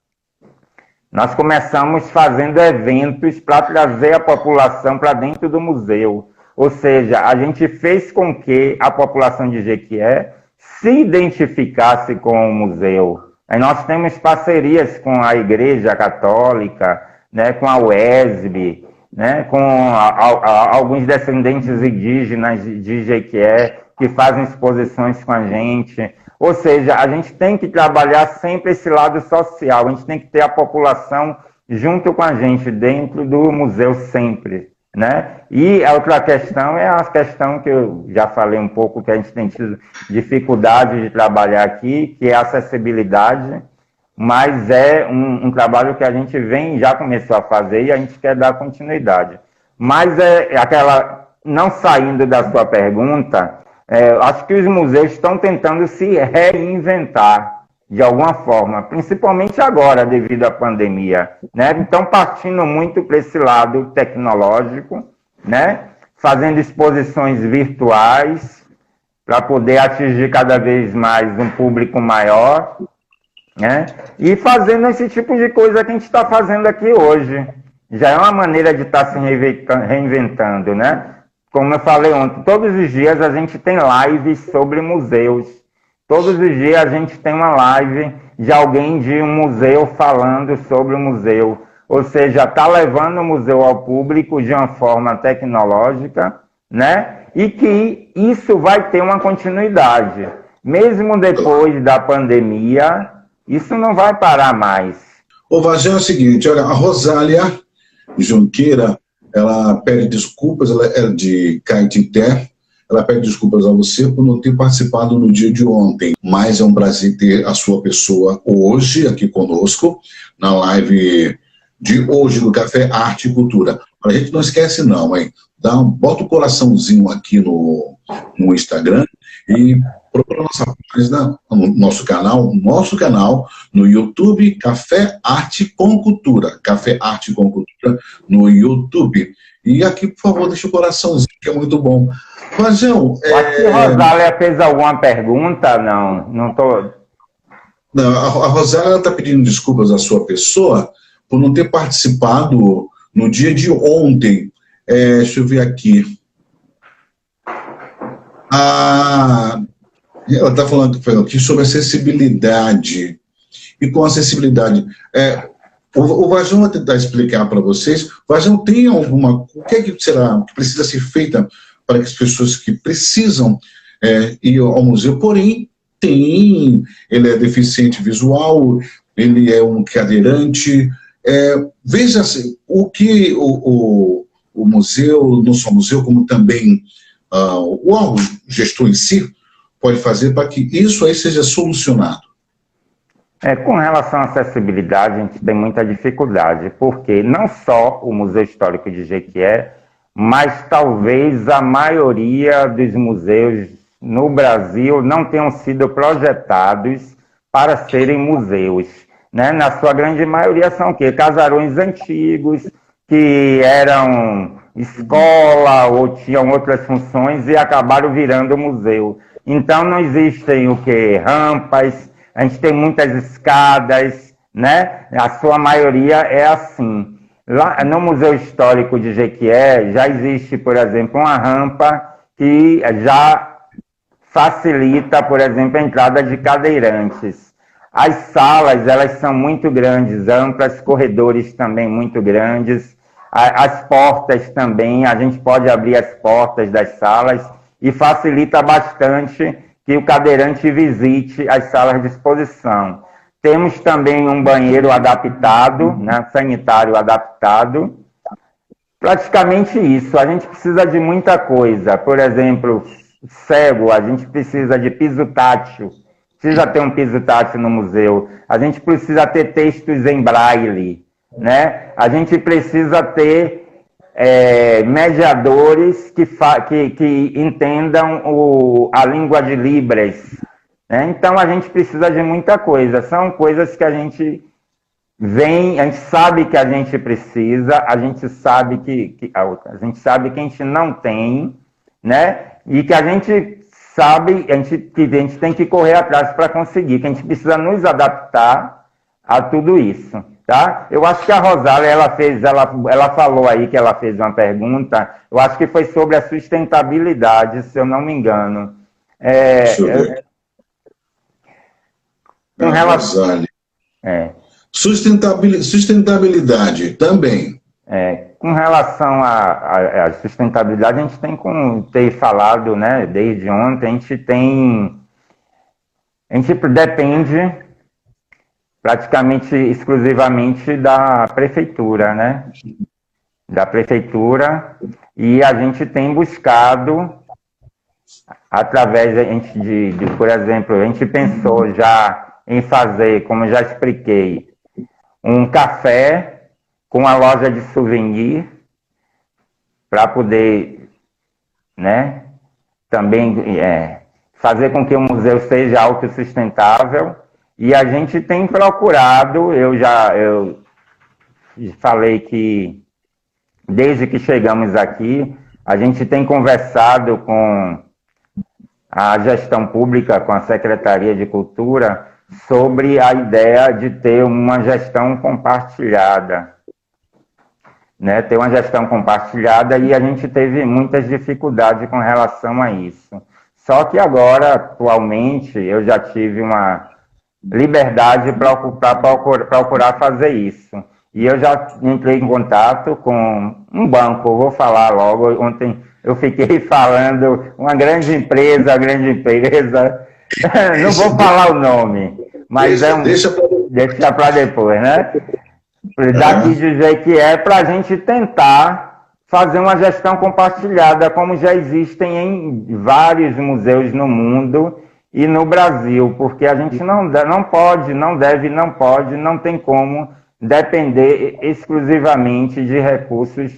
nós começamos fazendo eventos para trazer a população para dentro do museu. Ou seja, a gente fez com que a população de Jequié se identificasse com o museu. Aí nós temos parcerias com a Igreja Católica, né, com a UESB, né, com alguns descendentes indígenas de Jequié, que fazem exposições com a gente. Ou seja, a gente tem que trabalhar sempre esse lado social, a gente tem que ter a população junto com a gente, dentro do museu sempre, né? E a outra questão é a questão que eu já falei um pouco, que a gente tem tido dificuldade de trabalhar aqui, que é a acessibilidade, mas é um trabalho que a gente já começou a fazer e a gente quer dar continuidade. Mas não saindo da sua pergunta, acho que os museus estão tentando se reinventar de alguma forma, principalmente agora, devido à pandemia, né? Então, partindo muito para esse lado tecnológico, né? Fazendo exposições virtuais para poder atingir cada vez mais um público maior, né? E fazendo esse tipo de coisa que a gente está fazendo aqui hoje. Já é uma maneira de estar se reinventando, né? Como eu falei ontem, todos os dias a gente tem lives sobre museus. Todos os dias a gente tem uma live de alguém de um museu falando sobre o museu. Ou seja, está levando o museu ao público de uma forma tecnológica, né? E que isso vai ter uma continuidade. Mesmo depois da pandemia, isso não vai parar mais. Ô, Vagem, é o seguinte, olha, a Rosália Junqueira, ela pede desculpas, ela é de Caetité, ela pede desculpas a você por não ter participado no dia de ontem, mas é um prazer ter a sua pessoa hoje aqui conosco, na live de hoje do Café Arte e Cultura. A gente não esquece não, hein? Bota o coraçãozinho aqui no Instagram e procura nossa página, nosso canal no YouTube, Café Arte com Cultura, Café Arte com Cultura no YouTube. E aqui, por favor, deixa o coraçãozinho, que é muito bom. Vajão, acho que a Rosália fez alguma pergunta? Não tô... Não, a Rosália está pedindo desculpas à sua pessoa por não ter participado no dia de ontem. Deixa eu ver aqui. Ela está falando aqui sobre acessibilidade. E com acessibilidade, o Vajão vai tentar explicar para vocês. Vajão, tem alguma... O que é que será que precisa ser feita para que as pessoas que precisam ir ao museu, porém, ele é deficiente visual, ele é um cadeirante. Veja assim, o que o museu, não só o museu, como também o gestor em si, pode fazer para que isso aí seja solucionado? Com relação à acessibilidade, a gente tem muita dificuldade, porque não só o Museu Histórico de Jequié, mas talvez a maioria dos museus no Brasil não tenham sido projetados para serem museus, né? Na sua grande maioria são o quê? Casarões antigos, que eram escola ou tinham outras funções e acabaram virando museu. Então não existem o quê? Rampas, a gente tem muitas escadas, né? A sua maioria é assim. Lá no Museu Histórico de Jequié já existe, por exemplo, uma rampa que já facilita, por exemplo, a entrada de cadeirantes. As salas, elas são muito grandes, amplas, corredores também muito grandes. As portas também, a gente pode abrir as portas das salas e facilita bastante que o cadeirante visite as salas de exposição. Temos também um banheiro adaptado, né, sanitário adaptado. Praticamente isso. A gente precisa de muita coisa. Por exemplo, cego, a gente precisa de piso tátil. Precisa ter um piso tátil no museu. A gente precisa ter textos em braille, né? A gente precisa ter mediadores que entendam a língua de Libras. Então, a gente precisa de muita coisa. São coisas que a gente a gente sabe que a gente precisa, a gente sabe que a gente não tem, né? E que a gente sabe que a gente tem que correr atrás para conseguir, que a gente precisa nos adaptar a tudo isso, tá? Eu acho que a Rosália, ela falou aí que ela fez uma pergunta, eu acho que foi sobre a sustentabilidade, se eu não me engano. Com relação... Sustentabilidade também. Com relação à sustentabilidade, a gente tem como ter falado, né, desde ontem, a gente depende praticamente exclusivamente da prefeitura, né? Da prefeitura, e a gente tem buscado através por exemplo, a gente pensou já em fazer, como já expliquei, um café com a loja de souvenir para poder, né, também fazer com que o museu seja autossustentável. E a gente tem procurado, eu falei que desde que chegamos aqui, a gente tem conversado com a gestão pública, com a Secretaria de Cultura, sobre a ideia de ter uma gestão compartilhada, né? Ter uma gestão compartilhada, e a gente teve muitas dificuldades com relação a isso. Só que agora, atualmente, eu já tive uma liberdade para procurar fazer isso. E eu já entrei em contato com um banco, vou falar logo, ontem eu fiquei falando, uma grande empresa, não vou falar o nome, mas deixa para depois, né? Daqui dizer que é para a gente tentar fazer uma gestão compartilhada, como já existem em vários museus no mundo e no Brasil, porque a gente não pode, não tem como depender exclusivamente de recursos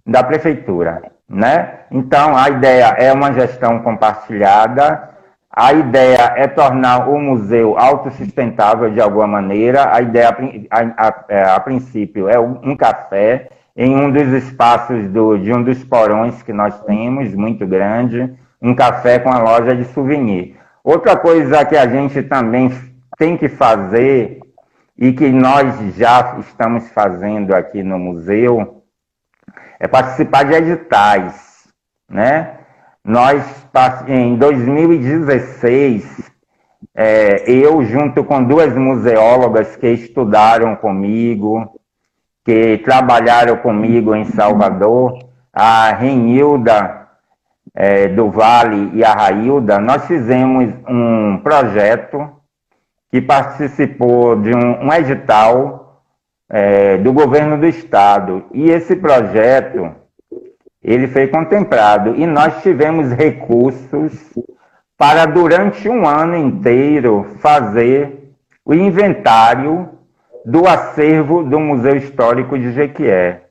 da prefeitura, né? Então, a ideia é uma gestão compartilhada, a ideia é tornar o museu autossustentável de alguma maneira, a ideia, a princípio, é um café em um dos espaços de um dos porões que nós temos, muito grande, um café com a loja de souvenir. Outra coisa que a gente também tem que fazer, e que nós já estamos fazendo aqui no museu, é participar de editais, né? Nós, em 2016, eu, junto com duas museólogas que estudaram comigo, que trabalharam comigo em Salvador, a Renilda do Vale e a Railda, nós fizemos um projeto que participou de um edital do governo do estado. E esse projeto, ele foi contemplado. E nós tivemos recursos para, durante um ano inteiro, fazer o inventário do acervo do Museu Histórico de Jequié,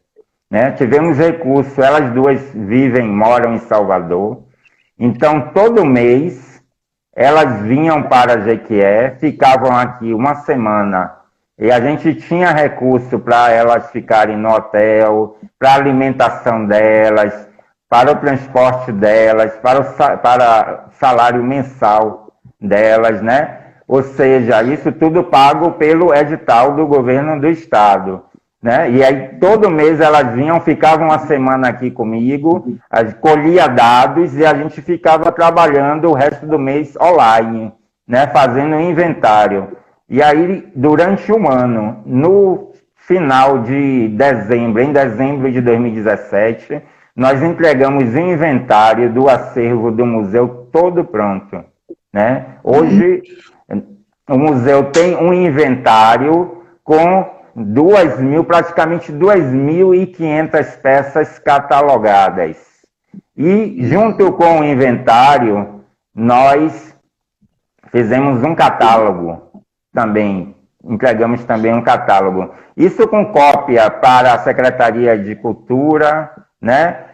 né? Tivemos recursos, elas duas moram em Salvador. Então, todo mês, elas vinham para Jequié, ficavam aqui uma semana, e a gente tinha recurso para elas ficarem no hotel, para a alimentação delas, para o transporte delas, para o salário mensal delas, né? Ou seja, isso tudo pago pelo edital do governo do estado, né? E aí todo mês elas vinham, ficavam uma semana aqui comigo, colhia dados e a gente ficava trabalhando o resto do mês online, né? Fazendo inventário. E aí, durante um ano, no final de dezembro, em dezembro de 2017, nós entregamos o inventário do acervo do museu todo pronto, né? Hoje, o museu tem um inventário com praticamente 2.500 peças catalogadas. E, junto com o inventário, nós fizemos um catálogo também, entregamos também um catálogo. Isso com cópia para a Secretaria de Cultura, né?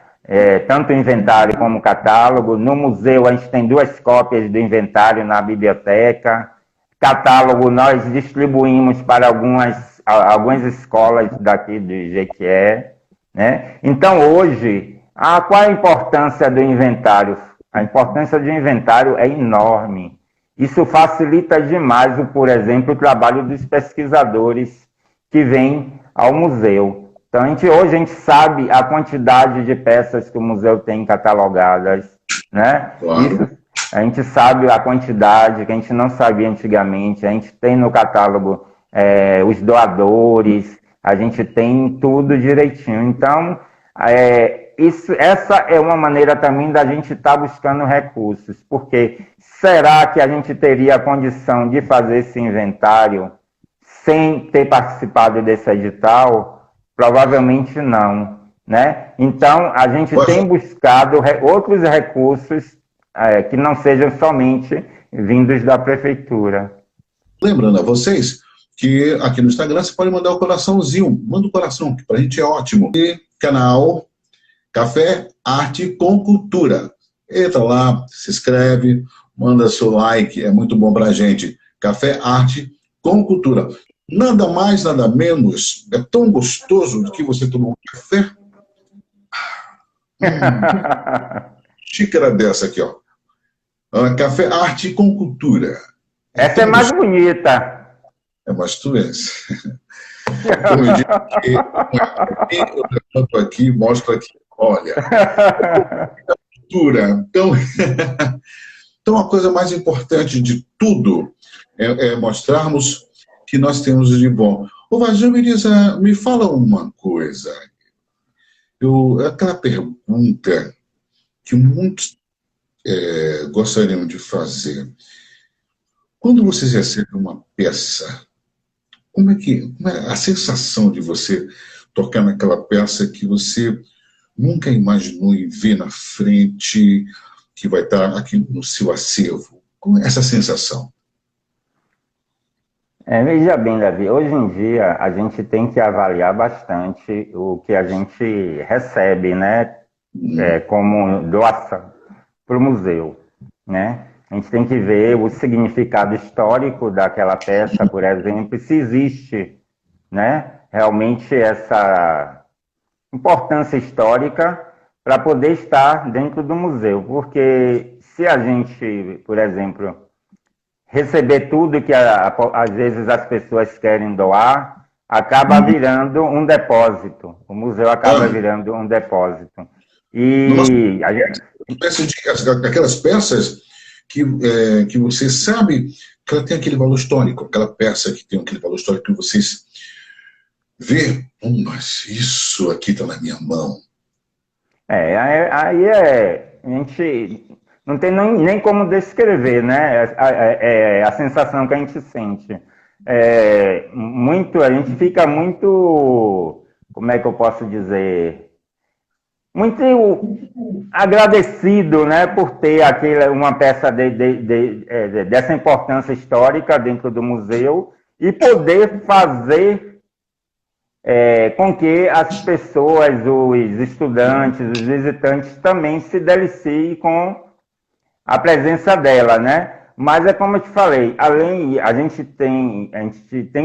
Tanto o inventário como o catálogo. No museu, a gente tem 2 cópias do inventário na biblioteca. Catálogo nós distribuímos para algumas escolas daqui de Jequié, né? Então, hoje, qual a importância do inventário? A importância do inventário é enorme. Isso facilita demais, por exemplo, o trabalho dos pesquisadores que vêm ao museu. Então, hoje a gente sabe a quantidade de peças que o museu tem catalogadas, né? Claro. Isso, a gente sabe a quantidade que a gente não sabia antigamente. A gente tem no catálogo os doadores, a gente tem tudo direitinho. Então, essa é uma maneira também da gente estar buscando recursos, porque será que a gente teria a condição de fazer esse inventário sem ter participado desse edital? Provavelmente não, né? Então, a gente tem buscado outros recursos que não sejam somente vindos da prefeitura. Lembrando a vocês que aqui no Instagram você pode mandar o coraçãozinho, manda o coração, que pra gente é ótimo. E canal Café Arte com Cultura. Entra lá, se inscreve, manda seu like, é muito bom pra gente. Café Arte com Cultura. Nada mais, nada menos, é tão gostoso do que você tomar um café. Xícara dessa aqui, ó. Café Arte com Cultura. Essa é mais bonita. Mas tu és. Como eu disse, eu levanto aqui, mostro aqui. Olha, cultura. Então, a coisa mais importante de tudo é mostrarmos que nós temos de bom. Ô, Vagil, me fala uma coisa. Aquela pergunta que muitos gostariam de fazer. Quando vocês recebem uma peça, como é a sensação de você tocar naquela peça que você nunca imaginou em ver na frente, que vai estar aqui no seu acervo? Como é essa sensação? Veja bem, Davi, hoje em dia a gente tem que avaliar bastante o que a gente recebe, né, como doação para o museu, né? A gente tem que ver o significado histórico daquela peça, por exemplo, se existe, né, realmente essa importância histórica para poder estar dentro do museu. Porque se a gente, por exemplo, receber tudo que às vezes as pessoas querem doar, acaba virando um depósito. O museu acaba virando um depósito. E aquelas peças que você sabe que ela tem aquele valor histórico, aquela peça que tem aquele valor histórico que vocês vê, mas isso aqui está na minha mão. A gente não tem nem como descrever, né? A sensação que a gente sente. A gente fica muito, como é que eu posso dizer, muito agradecido, né, por ter uma peça dessa importância histórica dentro do museu e poder fazer com que as pessoas, os estudantes, os visitantes também se deliciem com a presença dela, né? Mas é como eu te falei, além, a gente tem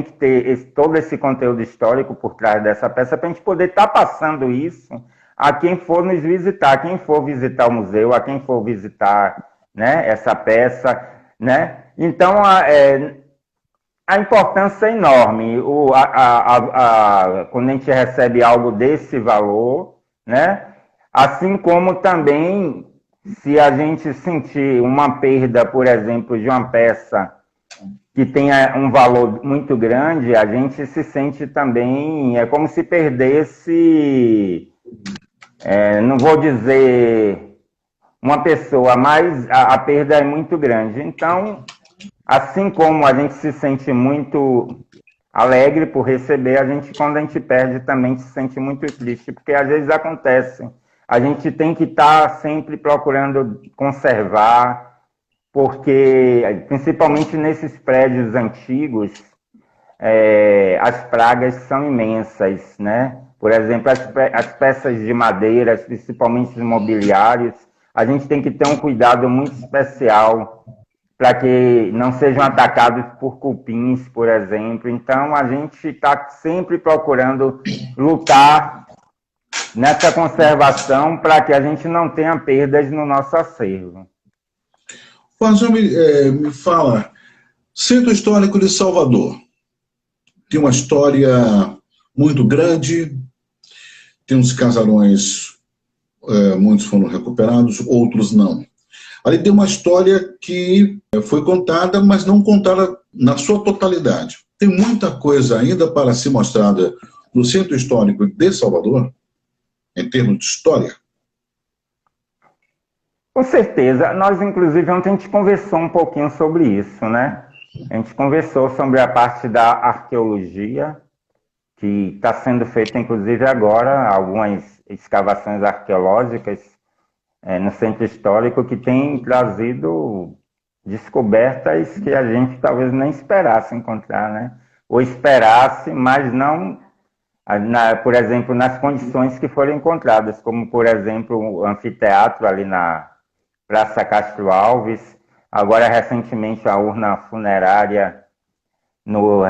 que ter todo esse conteúdo histórico por trás dessa peça para a gente poder estar passando isso a quem for nos visitar, a quem for visitar o museu, a quem for visitar, né, essa peça, né? Então, a importância é enorme. Quando a gente recebe algo desse valor, né? Assim como também, se a gente sentir uma perda, por exemplo, de uma peça que tenha um valor muito grande, a gente se sente também, é como se perdesse, não vou dizer uma pessoa, mas a perda é muito grande. Então, assim como a gente se sente muito alegre por receber, quando a gente perde, também se sente muito triste, porque às vezes acontece. A gente tem que estar sempre procurando conservar, porque, principalmente nesses prédios antigos, as pragas são imensas, né? Por exemplo, as peças de madeira, principalmente os mobiliários, a gente tem que ter um cuidado muito especial para que não sejam atacados por cupins, por exemplo. Então, a gente está sempre procurando lutar nessa conservação para que a gente não tenha perdas no nosso acervo. Mas me fala, Centro Histórico de Salvador tem uma história muito grande, tem uns casarões, muitos foram recuperados, outros não. Ali tem uma história que foi contada, mas não contada na sua totalidade. Tem muita coisa ainda para ser mostrada no Centro Histórico de Salvador, em termos de história? Com certeza. Nós, inclusive, ontem a gente conversou um pouquinho sobre isso, né? A gente conversou sobre a parte da arqueologia, que está sendo feita, inclusive, agora, algumas escavações arqueológicas no Centro Histórico, que tem trazido descobertas que a gente talvez nem esperasse encontrar, né? Ou esperasse, mas não, por exemplo, nas condições que foram encontradas, como, por exemplo, o anfiteatro ali na Praça Castro Alves, agora, recentemente, a urna funerária no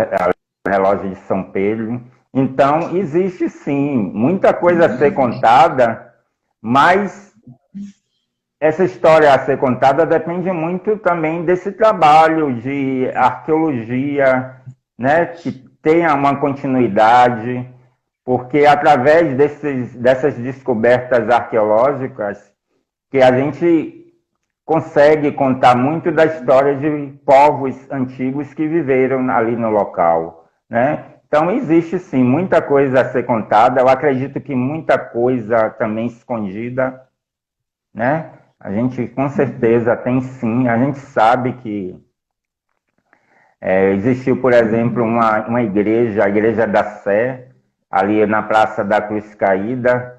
relógio de São Pedro. Então, existe, sim, muita coisa a ser contada, mas essa história a ser contada depende muito também desse trabalho de arqueologia, né, que tenha uma continuidade, porque através dessas descobertas arqueológicas que a gente consegue contar muito da história de povos antigos que viveram ali no local, né? Então, existe, sim, muita coisa a ser contada. Eu acredito que muita coisa também escondida, né? A gente, com certeza, tem, sim. A gente sabe que existiu, por exemplo, uma igreja, a Igreja da Sé, ali na Praça da Cruz Caída.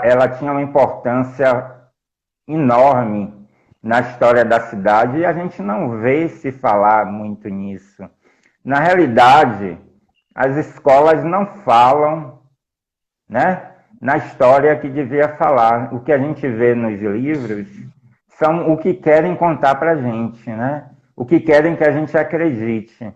Ela tinha uma importância enorme na história da cidade e a gente não vê se falar muito nisso. Na realidade, as escolas não falam, né, na história que devia falar. O que a gente vê nos livros são o que querem contar para a gente, né? O que querem que a gente acredite.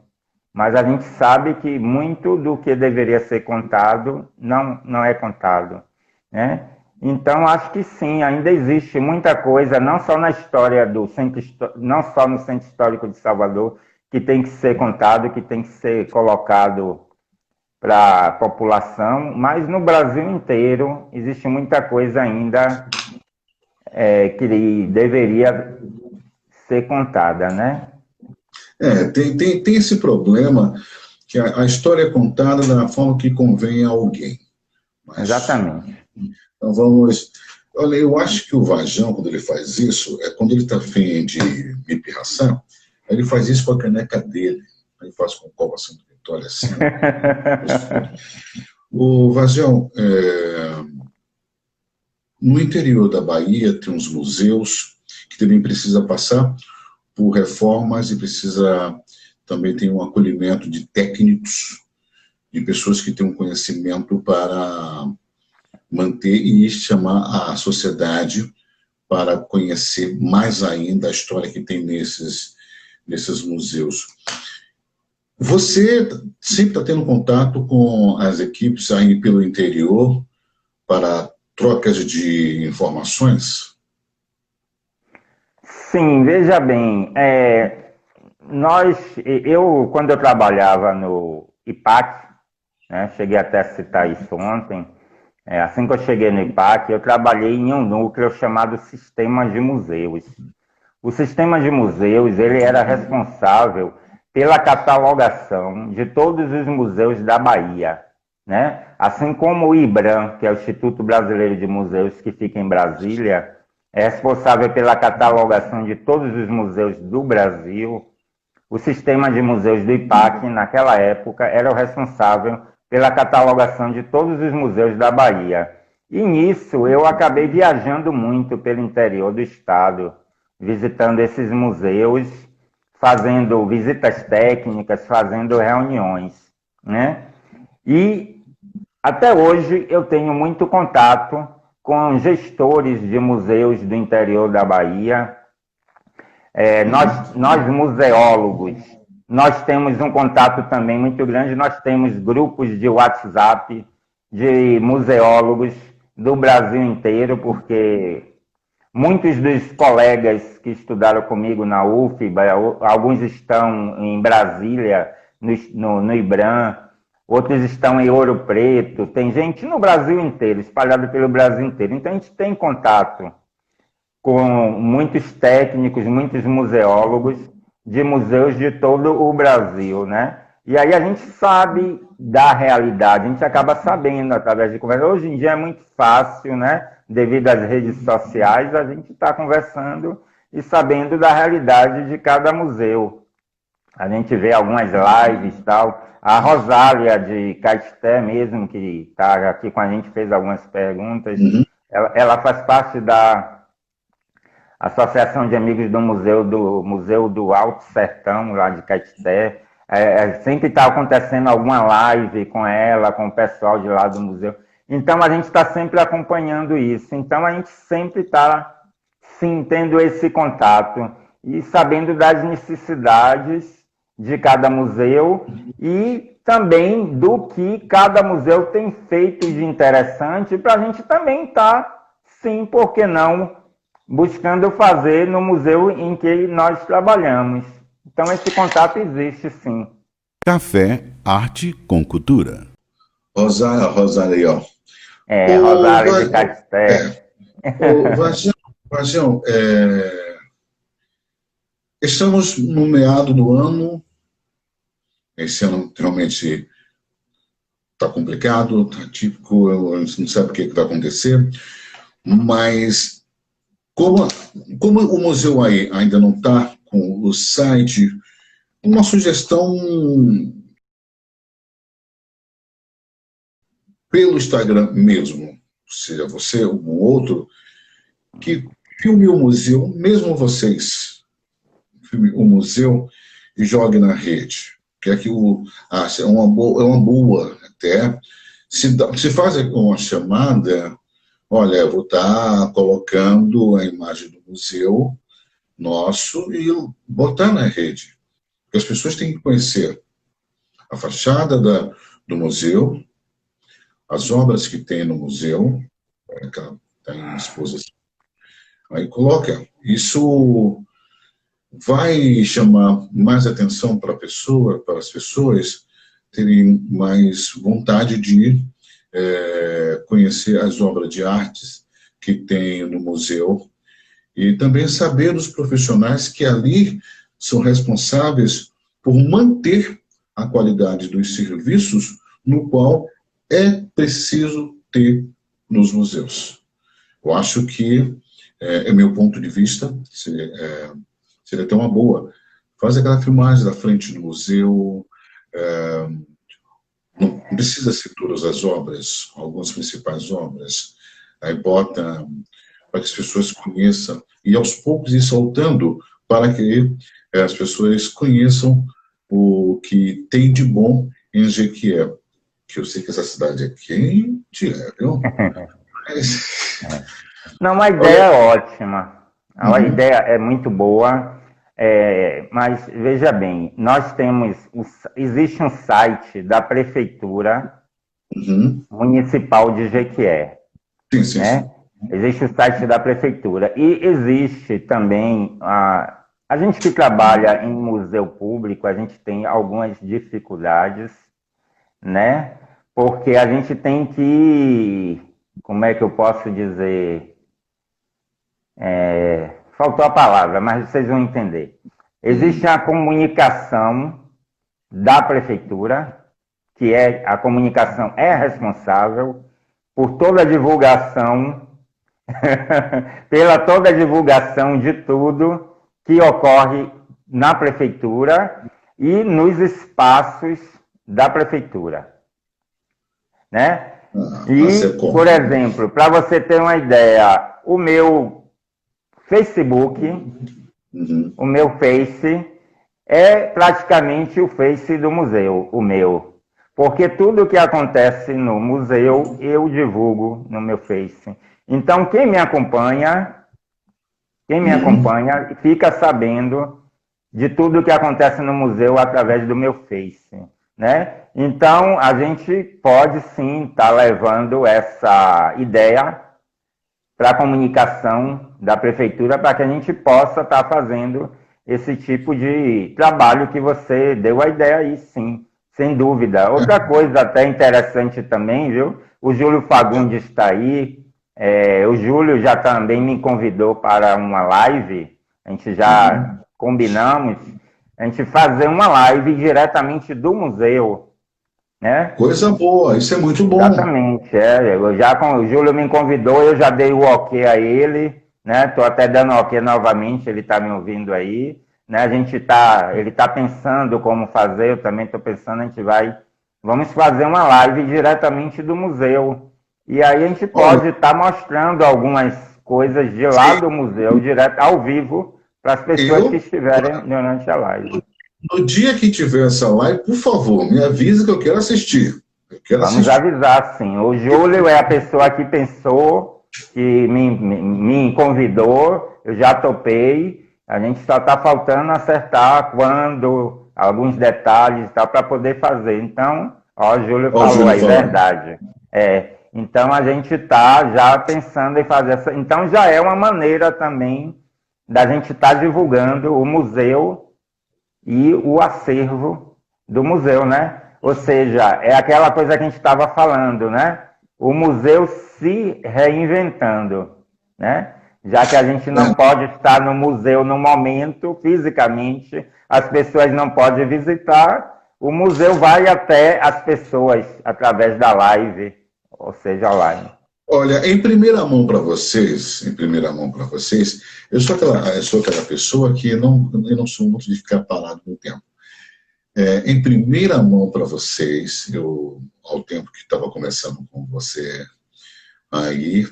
Mas a gente sabe que muito do que deveria ser contado não é contado, né? Então, acho que sim, ainda existe muita coisa, não só na história não só no Centro Histórico de Salvador, que tem que ser contado, que tem que ser colocado para a população, mas no Brasil inteiro existe muita coisa ainda que deveria ser contada, né? Tem esse problema que a história é contada da forma que convém a alguém. Mas, exatamente. Então vamos... Olha, eu acho que o Vajão, quando ele faz isso, quando ele está afim de me pirração, ele faz isso com a caneca dele. Ele faz com o copo assim do Vitória, assim. O Vajão, no interior da Bahia tem uns museus que também precisa passar por reformas e precisa também ter um acolhimento de técnicos, de pessoas que têm um conhecimento para manter e chamar a sociedade para conhecer mais ainda a história que tem nesses museus. Você sempre está tendo contato com as equipes aí pelo interior para trocas de informações? Sim, veja bem, quando eu trabalhava no IPAC, né, cheguei até a citar isso ontem, assim que eu cheguei no IPAC, eu trabalhei em um núcleo chamado Sistema de Museus. O Sistema de Museus, ele era responsável pela catalogação de todos os museus da Bahia, né? Assim como o IBRAM, que é o Instituto Brasileiro de Museus, que fica em Brasília, é responsável pela catalogação de todos os museus do Brasil, o Sistema de Museus do IPAC, naquela época, era o responsável pela catalogação de todos os museus da Bahia. E nisso eu acabei viajando muito pelo interior do estado, visitando esses museus, fazendo visitas técnicas, fazendo reuniões, né? E até hoje eu tenho muito contato com gestores de museus do interior da Bahia. Nós museólogos, nós temos um contato também muito grande, nós temos grupos de WhatsApp de museólogos do Brasil inteiro, porque muitos dos colegas que estudaram comigo na UFBA, alguns estão em Brasília, no IBRAM, outros estão em Ouro Preto, tem gente no Brasil inteiro, espalhado pelo Brasil inteiro. Então a gente tem contato com muitos técnicos, muitos museólogos de museus de todo o Brasil, né? E aí a gente sabe da realidade, a gente acaba sabendo através de conversa. Hoje em dia é muito fácil, né? Devido às redes sociais, a gente está conversando e sabendo da realidade de cada museu. A gente vê algumas lives e tal. A Rosália de Caetité mesmo, que está aqui com a gente, fez algumas perguntas. Uhum. Ela faz parte da Associação de Amigos do Museu do Alto Sertão, lá de Caetité. Sempre está acontecendo alguma live com ela, com o pessoal de lá do museu. Então, a gente está sempre acompanhando isso. Então, a gente sempre está, sim, tendo esse contato e sabendo das necessidades de cada museu e também do que cada museu tem feito de interessante para a gente também estar, sim, por que não, buscando fazer no museu em que nós trabalhamos. Então, esse contato existe, sim. Café, arte com cultura. Rosália, ó. Rosália de Caetité. Vargião, estamos no meado do ano. Esse ano realmente está complicado, está típico, a gente não sabe o que vai acontecer, mas como o museu aí ainda não está com o site, uma sugestão pelo Instagram mesmo, seja você ou um outro, que filme o museu, mesmo vocês, filme o museu e jogue na rede. Que é que é uma boa até. Se faz uma chamada, olha, eu vou estar colocando a imagem do museu nosso e botar na rede. Porque as pessoas têm que conhecer a fachada do museu, as obras que tem no museu, que está em exposição. Aí coloca. Isso vai chamar mais atenção para as pessoas terem mais vontade de conhecer as obras de artes que tem no museu e também saber dos profissionais que ali são responsáveis por manter a qualidade dos serviços no qual é preciso ter nos museus. Eu acho que, meu ponto de vista, seria até uma boa. Faz aquela filmagem da frente do museu, não precisa ser todas as obras, algumas principais obras, aí bota para que as pessoas conheçam, e aos poucos ir soltando para que as pessoas conheçam o que tem de bom em Jequié, que eu sei que essa cidade é quente, viu? Não, a ideia é ótima. A ideia é muito boa, mas veja bem, nós temos, existe um site da Prefeitura Municipal de Jequié, Sim, sim, né? sim. Existe o site da Prefeitura e existe também, a gente que trabalha em museu público, a gente tem algumas dificuldades, né? Porque a gente tem que, como é que eu posso dizer? Faltou a palavra, mas vocês vão entender. Existe a comunicação da prefeitura, que a comunicação é responsável por toda a divulgação, pela toda a divulgação de tudo que ocorre na prefeitura e nos espaços da prefeitura, né? E, por exemplo, para você ter uma ideia, o meu Facebook, o meu Face, é praticamente o Face do museu, o meu. Porque tudo que acontece no museu, eu divulgo no meu Face. Então, quem me acompanha fica sabendo de tudo que acontece no museu através do meu Face, né? Então, a gente pode sim estar levando essa ideia para a comunicação da prefeitura, para que a gente possa estar fazendo esse tipo de trabalho que você deu a ideia aí, sim, sem dúvida. Outra coisa até interessante também, viu? O Júlio Fagundes está aí, o Júlio já também me convidou para uma live, a gente já combinamos, a gente fazer uma live diretamente do museu, né? Coisa boa, isso é muito bom. Exatamente, o Júlio me convidou, eu já dei o ok a ele, né? Estou até dando ok novamente, ele está me ouvindo aí, né? Ele está pensando como fazer, eu também estou pensando, vamos fazer uma live diretamente do museu, e aí a gente pode estar mostrando algumas coisas de lá do museu, direto, ao vivo, para as pessoas que estiverem durante a live. No dia que tiver essa live, por favor, me avise que eu quero assistir. Vamos avisar, sim. O Júlio é a pessoa que pensou, que me convidou, eu já topei. A gente só está faltando acertar quando, alguns detalhes e tal, para poder fazer. Então, o Júlio falou aí, verdade. Então, a gente está já pensando em fazer essa... Então, já é uma maneira também da gente estar divulgando o museu e o acervo do museu, né? Ou seja, é aquela coisa que a gente estava falando, né? O museu se reinventando, né? Já que a gente não pode estar no museu no momento, fisicamente, as pessoas não podem visitar, o museu vai até as pessoas através da live, ou seja, online. Olha, em primeira mão para vocês, eu sou aquela pessoa que eu não sou muito de ficar parado no tempo. Em primeira mão para vocês, ao tempo que estava conversando com você, aí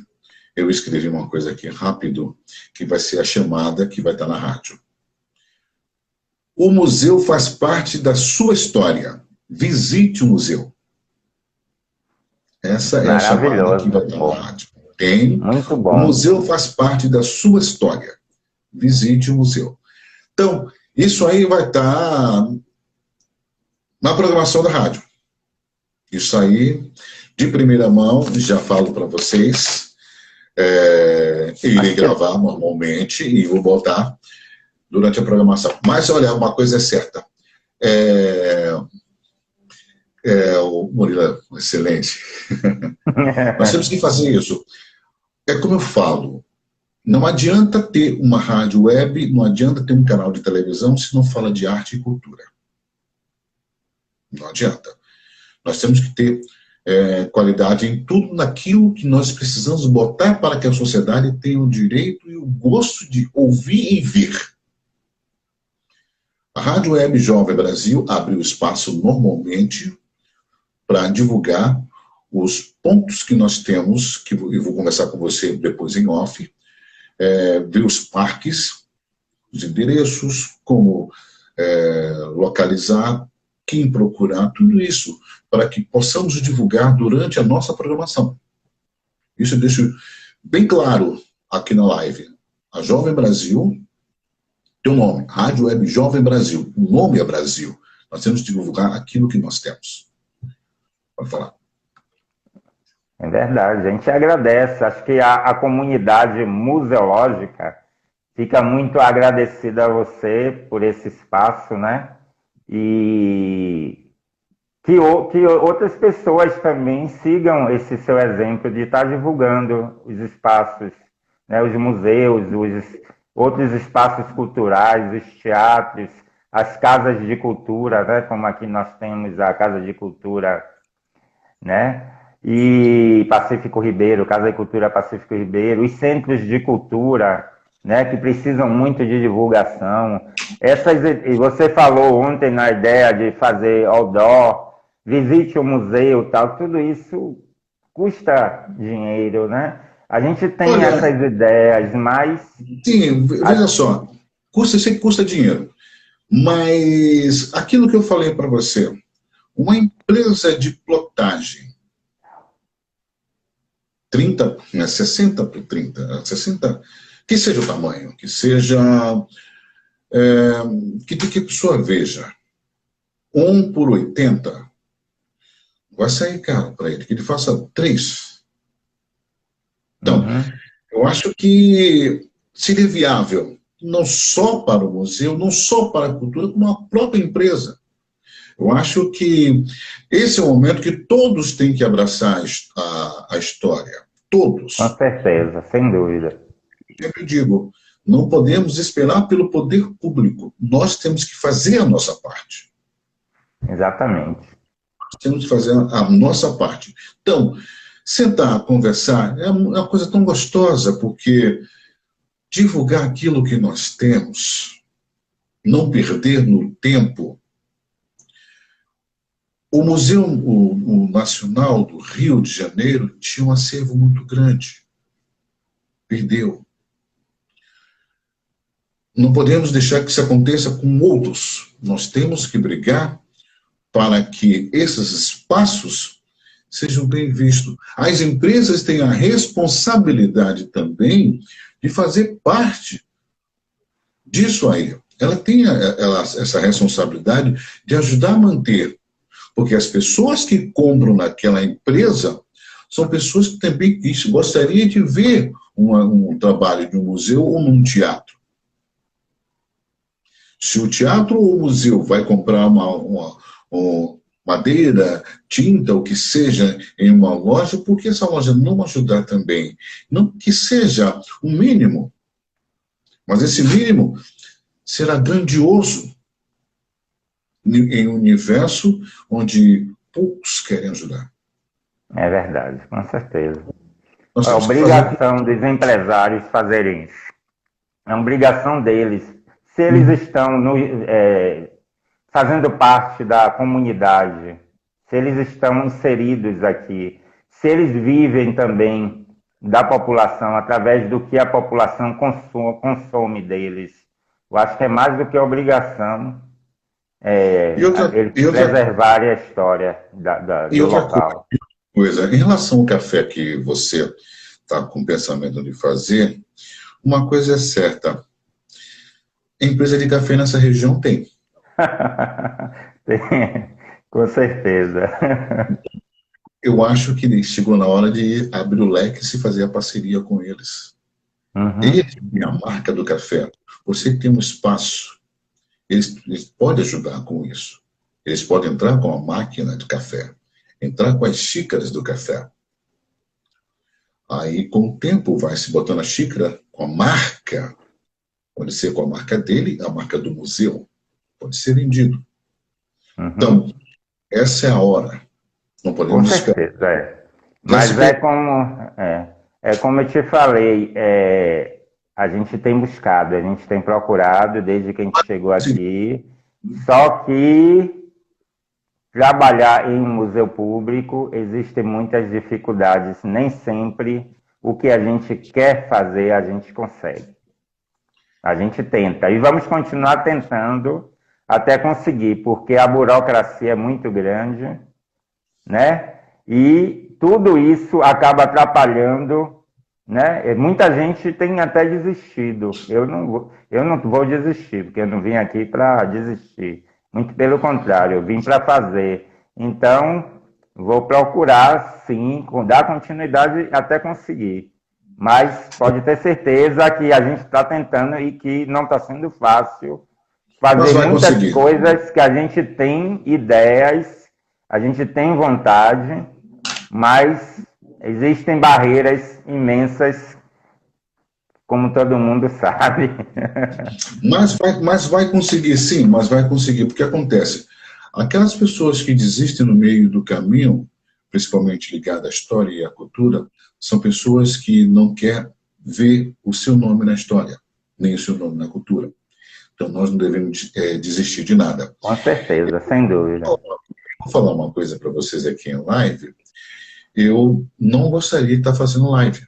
eu escrevi uma coisa aqui rápido, que vai ser a chamada que vai estar na rádio. O museu faz parte da sua história. Visite o museu. Essa é a chamada que vai estar na rádio. Muito bom. O museu faz parte da sua história. Visite o museu. Então, isso aí vai estar na programação da rádio. Isso aí, de primeira mão, já falo para vocês. Irei gravar normalmente e vou botar durante a programação. Mas, olha, uma coisa é certa. O Murilo, excelente. Nós temos que fazer isso. É como eu falo, não adianta ter uma rádio web, não adianta ter um canal de televisão se não fala de arte e cultura. Não adianta. Nós temos que ter qualidade em tudo naquilo que nós precisamos botar para que a sociedade tenha o direito e o gosto de ouvir e ver. A Rádio Web Jovem Brasil abriu espaço normalmente para divulgar os pontos que nós temos, que eu vou conversar com você depois em off, ver os parques, os endereços, como localizar, quem procurar, tudo isso, para que possamos divulgar durante a nossa programação. Isso eu deixo bem claro aqui na live. A Jovem Brasil tem um nome, Rádio Web Jovem Brasil. O nome é Brasil. Nós temos que divulgar aquilo que nós temos. Pode falar. É verdade, a gente agradece. Acho que a comunidade museológica fica muito agradecida a você por esse espaço, né? E que outras pessoas também sigam esse seu exemplo de estar divulgando os espaços, né? Os museus, os outros espaços culturais, os teatros, as casas de cultura, né? Como aqui nós temos a Casa de Cultura, né? E Pacífico Ribeiro, Casa de Cultura Pacífico Ribeiro, os centros de cultura, né, que precisam muito de divulgação. E você falou ontem na ideia de fazer outdoor, visite o museu, tal, tudo isso custa dinheiro, né? A gente tem essas ideias, mas... Sim, veja só, sempre custa dinheiro, mas aquilo que eu falei para você, uma empresa de plotagem, 30, 60 por 30, 60, que seja o tamanho, que seja, que a pessoa veja, 1 por 80, vai sair caro para ele, que ele faça 3. Então, eu acho que seria viável, não só para o museu, não só para a cultura, como a própria empresa. Eu acho que esse é o momento que todos têm que abraçar a história. Todos. Com certeza, sem dúvida. Eu sempre digo, não podemos esperar pelo poder público. Nós temos que fazer a nossa parte. Exatamente. Nós temos que fazer a nossa parte. Então, sentar, conversar, é uma coisa tão gostosa, porque divulgar aquilo que nós temos, não perder no tempo. O Museu Nacional do Rio de Janeiro tinha um acervo muito grande. Perdeu. Não podemos deixar que isso aconteça com outros. Nós temos que brigar para que esses espaços sejam bem vistos. As empresas têm a responsabilidade também de fazer parte disso aí. Ela tem essa responsabilidade de ajudar a manter. Porque as pessoas que compram naquela empresa são pessoas que também gostariam de ver um trabalho de um museu ou num teatro. Se o teatro ou o museu vai comprar uma madeira, tinta, o que seja, em uma loja, por que essa loja não ajudar também? Não que seja o mínimo, mas esse mínimo será grandioso em um universo onde poucos querem ajudar. É verdade, com certeza. É a obrigação dos empresários fazerem isso. É a obrigação deles. Se eles estão fazendo parte da comunidade, se eles estão inseridos aqui, se eles vivem também da população, através do que a população consome deles, eu acho que é mais do que obrigação eles preservarem a história do local. Em relação ao café que você está com o pensamento de fazer, uma coisa é certa, a empresa de café nessa região tem. Tem, com certeza. Eu acho que chegou na hora de abrir o leque e se fazer a parceria com eles. Eles têm a marca do café. Você tem um espaço. Eles podem ajudar com isso. Eles podem entrar com a máquina de café, entrar com as xícaras do café. Aí, com o tempo, vai se botando a xícara com a marca. Pode ser com a marca dele, a marca do museu. Pode ser vendido. Então, essa é a hora. Não podemos esperar. Com certeza, Mas é como eu te falei, a gente tem buscado, a gente tem procurado desde que a gente chegou aqui, só que trabalhar em um museu público existem muitas dificuldades, nem sempre o que a gente quer fazer a gente consegue. A gente tenta, e vamos continuar tentando até conseguir, porque a burocracia é muito grande, né? E tudo isso acaba atrapalhando né? Muita gente tem até desistido. Eu não vou desistir, porque eu não vim aqui para desistir. Muito pelo contrário, eu vim para fazer. Então, vou procurar, sim, dar continuidade até conseguir. Mas pode ter certeza que a gente está tentando e que não está sendo fácil Mas fazer vai muitas conseguir. coisas que a gente tem ideias, a gente tem vontade, mas existem barreiras imensas, como todo mundo sabe. Mas vai conseguir, sim, mas vai conseguir, porque acontece. Aquelas pessoas que desistem no meio do caminho, principalmente ligadas à história e à cultura, são pessoas que não querem ver o seu nome na história, nem o seu nome na cultura. Então, nós não devemos desistir de nada. Com certeza, sem dúvida. Vou falar uma coisa para vocês aqui em live. Eu não gostaria de estar fazendo live,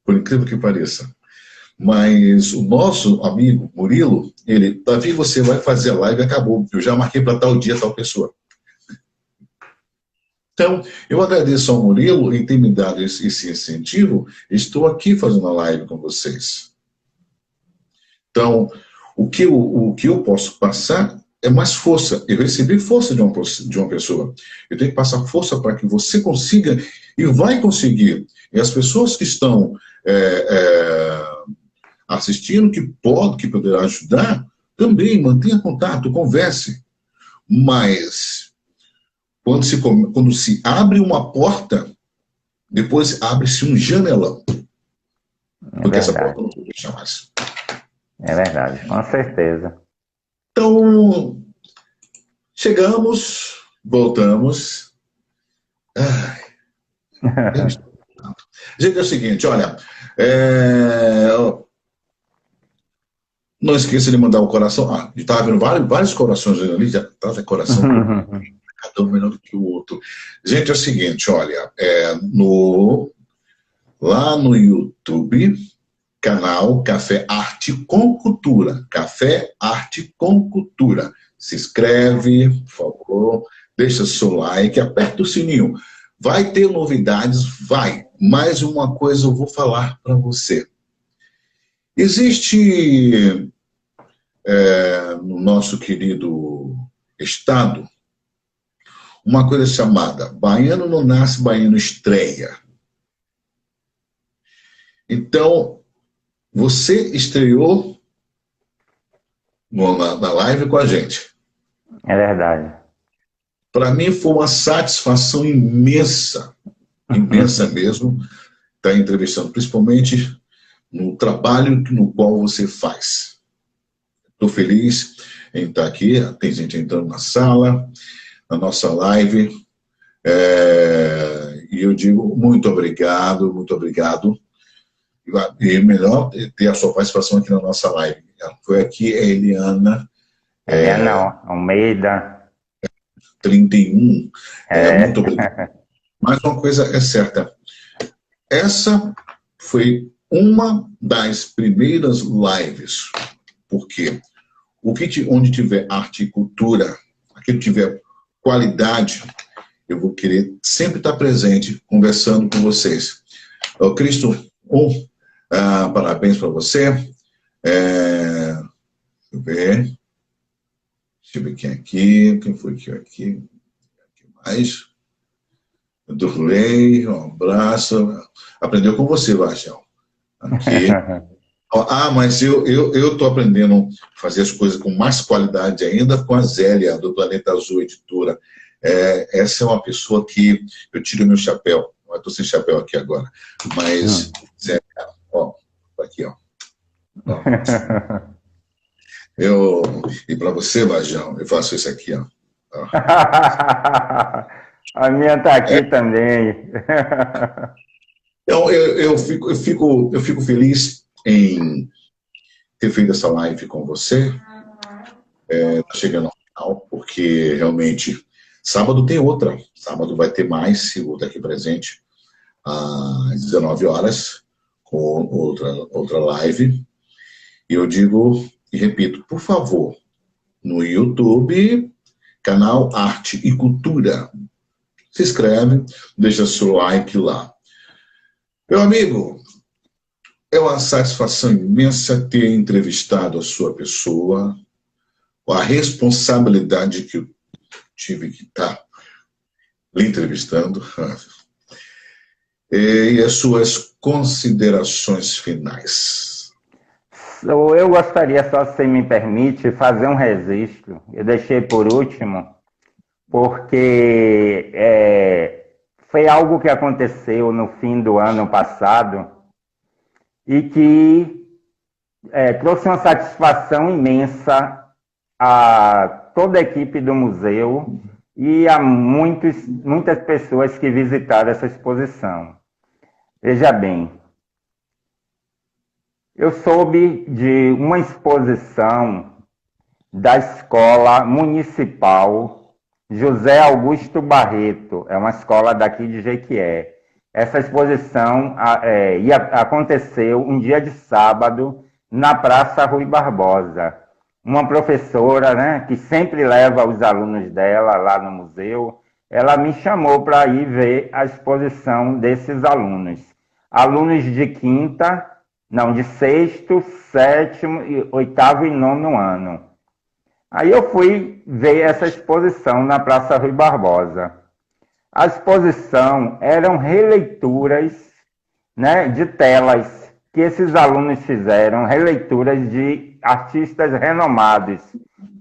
por incrível que pareça. Mas o nosso amigo Murilo, ele, Davi, você vai fazer a live, acabou. Eu já marquei para tal dia, tal pessoa. Então, eu agradeço ao Murilo em ter me dado esse incentivo. Estou aqui fazendo a live com vocês. Então, o que eu posso passar é mais força. Eu recebi força de uma pessoa. Eu tenho que passar força para que você consiga e vai conseguir. E as pessoas que estão assistindo, que poderá ajudar, também mantenha contato, converse. Mas, quando se abre uma porta, depois abre-se um janelão. Porque essa porta não pode fechar mais. É verdade, com certeza. Então, chegamos, voltamos. Gente, é o seguinte, olha, não esqueça de mandar o coração. Estava vendo vários corações ali, já estava coração, cada um melhor do que o outro. Gente, é o seguinte, olha, lá no YouTube, canal Café Arte com Cultura. Café Arte com Cultura. Se inscreve, por favor, deixa seu like, aperta o sininho. Vai ter novidades? Vai. Mais uma coisa eu vou falar para você. Existe, no nosso querido estado, uma coisa chamada Baiano não nasce, Baiano estreia. Então, você estreou na live com a gente. É verdade. Para mim foi uma satisfação imensa, imensa mesmo, estar entrevistando, principalmente no trabalho no qual você faz. Estou feliz em estar aqui, tem gente entrando na sala, na nossa live, e eu digo muito obrigado, muito obrigado. E melhor ter a sua participação aqui na nossa live. Foi aqui a Eliana. Eliana Almeida. 31. Muito obrigado. Mas uma coisa é certa. Essa foi uma das primeiras lives. Porque onde tiver arte e cultura, aqui tiver qualidade, eu vou querer sempre estar presente, conversando com vocês. Cristo, parabéns para você. Deixa eu ver quem aqui. Quem foi aqui? Mais? Durley, um abraço. Aprendeu com você, Vachão. Aqui. Mas eu estou aprendendo a fazer as coisas com mais qualidade ainda com a Zélia, do Planeta Azul Editora. Essa é uma pessoa que eu tiro meu chapéu. Eu estou sem chapéu aqui agora. Mas, Zélia, aqui, ó. E para você, Vajão, eu faço isso aqui, ó. A minha está aqui também. Então, eu fico feliz em ter feito essa live com você. Tá chegando ao final, porque realmente sábado tem outra. Sábado vai ter mais, se eu vou estar aqui presente às 19 horas com outra live. E eu digo e repito, por favor, no YouTube, canal Arte e Cultura. Se inscreve, deixa seu like lá. Meu amigo, é uma satisfação imensa ter entrevistado a sua pessoa, a responsabilidade que eu tive que estar lhe entrevistando, e as suas considerações finais. Eu gostaria só, se me permite, fazer um registro. Eu deixei por último, porque foi algo que aconteceu no fim do ano passado e que trouxe uma satisfação imensa a toda a equipe do museu e a muitas pessoas que visitaram essa exposição. Veja bem, eu soube de uma exposição da Escola Municipal José Augusto Barreto, é uma escola daqui de Jequié. Essa exposição aconteceu um dia de sábado na Praça Rui Barbosa. Uma professora, né, que sempre leva os alunos dela lá no museu, ela me chamou para ir ver a exposição desses alunos. Alunos de de sexto, sétimo, oitavo e nono ano. Aí eu fui ver essa exposição na Praça Rui Barbosa. A exposição eram releituras, né, de telas que esses alunos fizeram, releituras de artistas renomados,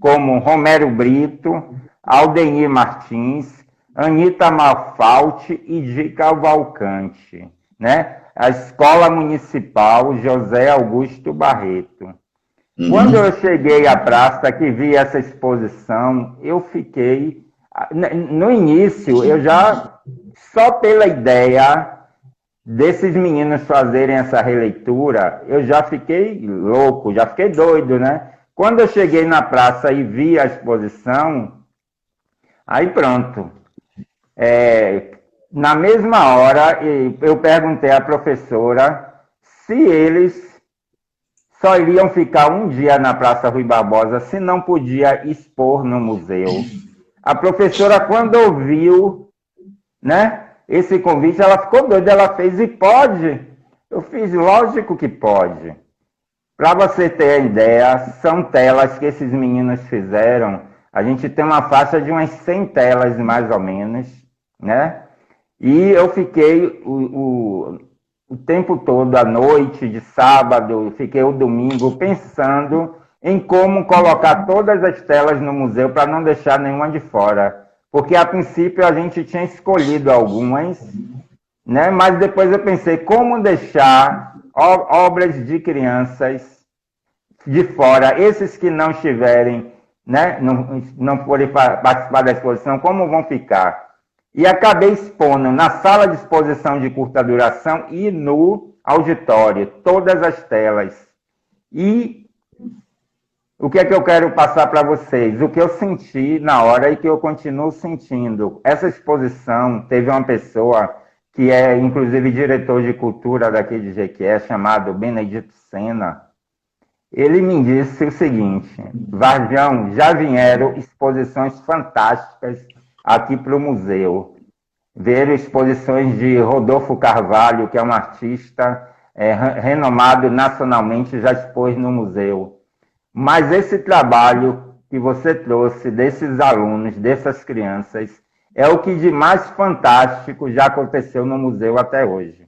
como Romero Brito, Aldemir Martins, Anita Malfatti e Di Cavalcante, né? A Escola Municipal José Augusto Barreto. Quando eu cheguei à praça, que vi essa exposição, eu fiquei... No início, eu já, só pela ideia desses meninos fazerem essa releitura, eu já fiquei louco, já fiquei doido, né? Quando eu cheguei na praça e vi a exposição, aí pronto. Na mesma hora, eu perguntei à professora se eles só iriam ficar um dia na Praça Rui Barbosa, se não podia expor no museu. A professora, quando ouviu, né, esse convite, ela ficou doida, ela fez, e pode? Eu fiz, lógico que pode. Para você ter a ideia, são telas que esses meninos fizeram, a gente tem uma faixa de umas 100 telas, mais ou menos, né? E eu fiquei o tempo todo, à noite, de sábado, fiquei o domingo pensando em como colocar todas as telas no museu para não deixar nenhuma de fora. Porque, a princípio, a gente tinha escolhido algumas, né? Mas depois eu pensei, como deixar obras de crianças de fora, esses que não estiverem, né? Não forem participar da exposição, como vão ficar? E acabei expondo na sala de exposição de curta duração e no auditório, todas as telas. E o que é que eu quero passar para vocês? O que eu senti na hora e que eu continuo sentindo. Essa exposição teve uma pessoa que é, inclusive, diretor de cultura daqui de Jequié, chamado Benedito Sena. Ele me disse o seguinte: Varjão, já vieram exposições fantásticas aqui para o museu. Vieram exposições de Rodolfo Carvalho, que é um artista renomado nacionalmente, já expôs no museu. Mas esse trabalho que você trouxe desses alunos, dessas crianças, é o que de mais fantástico já aconteceu no museu até hoje.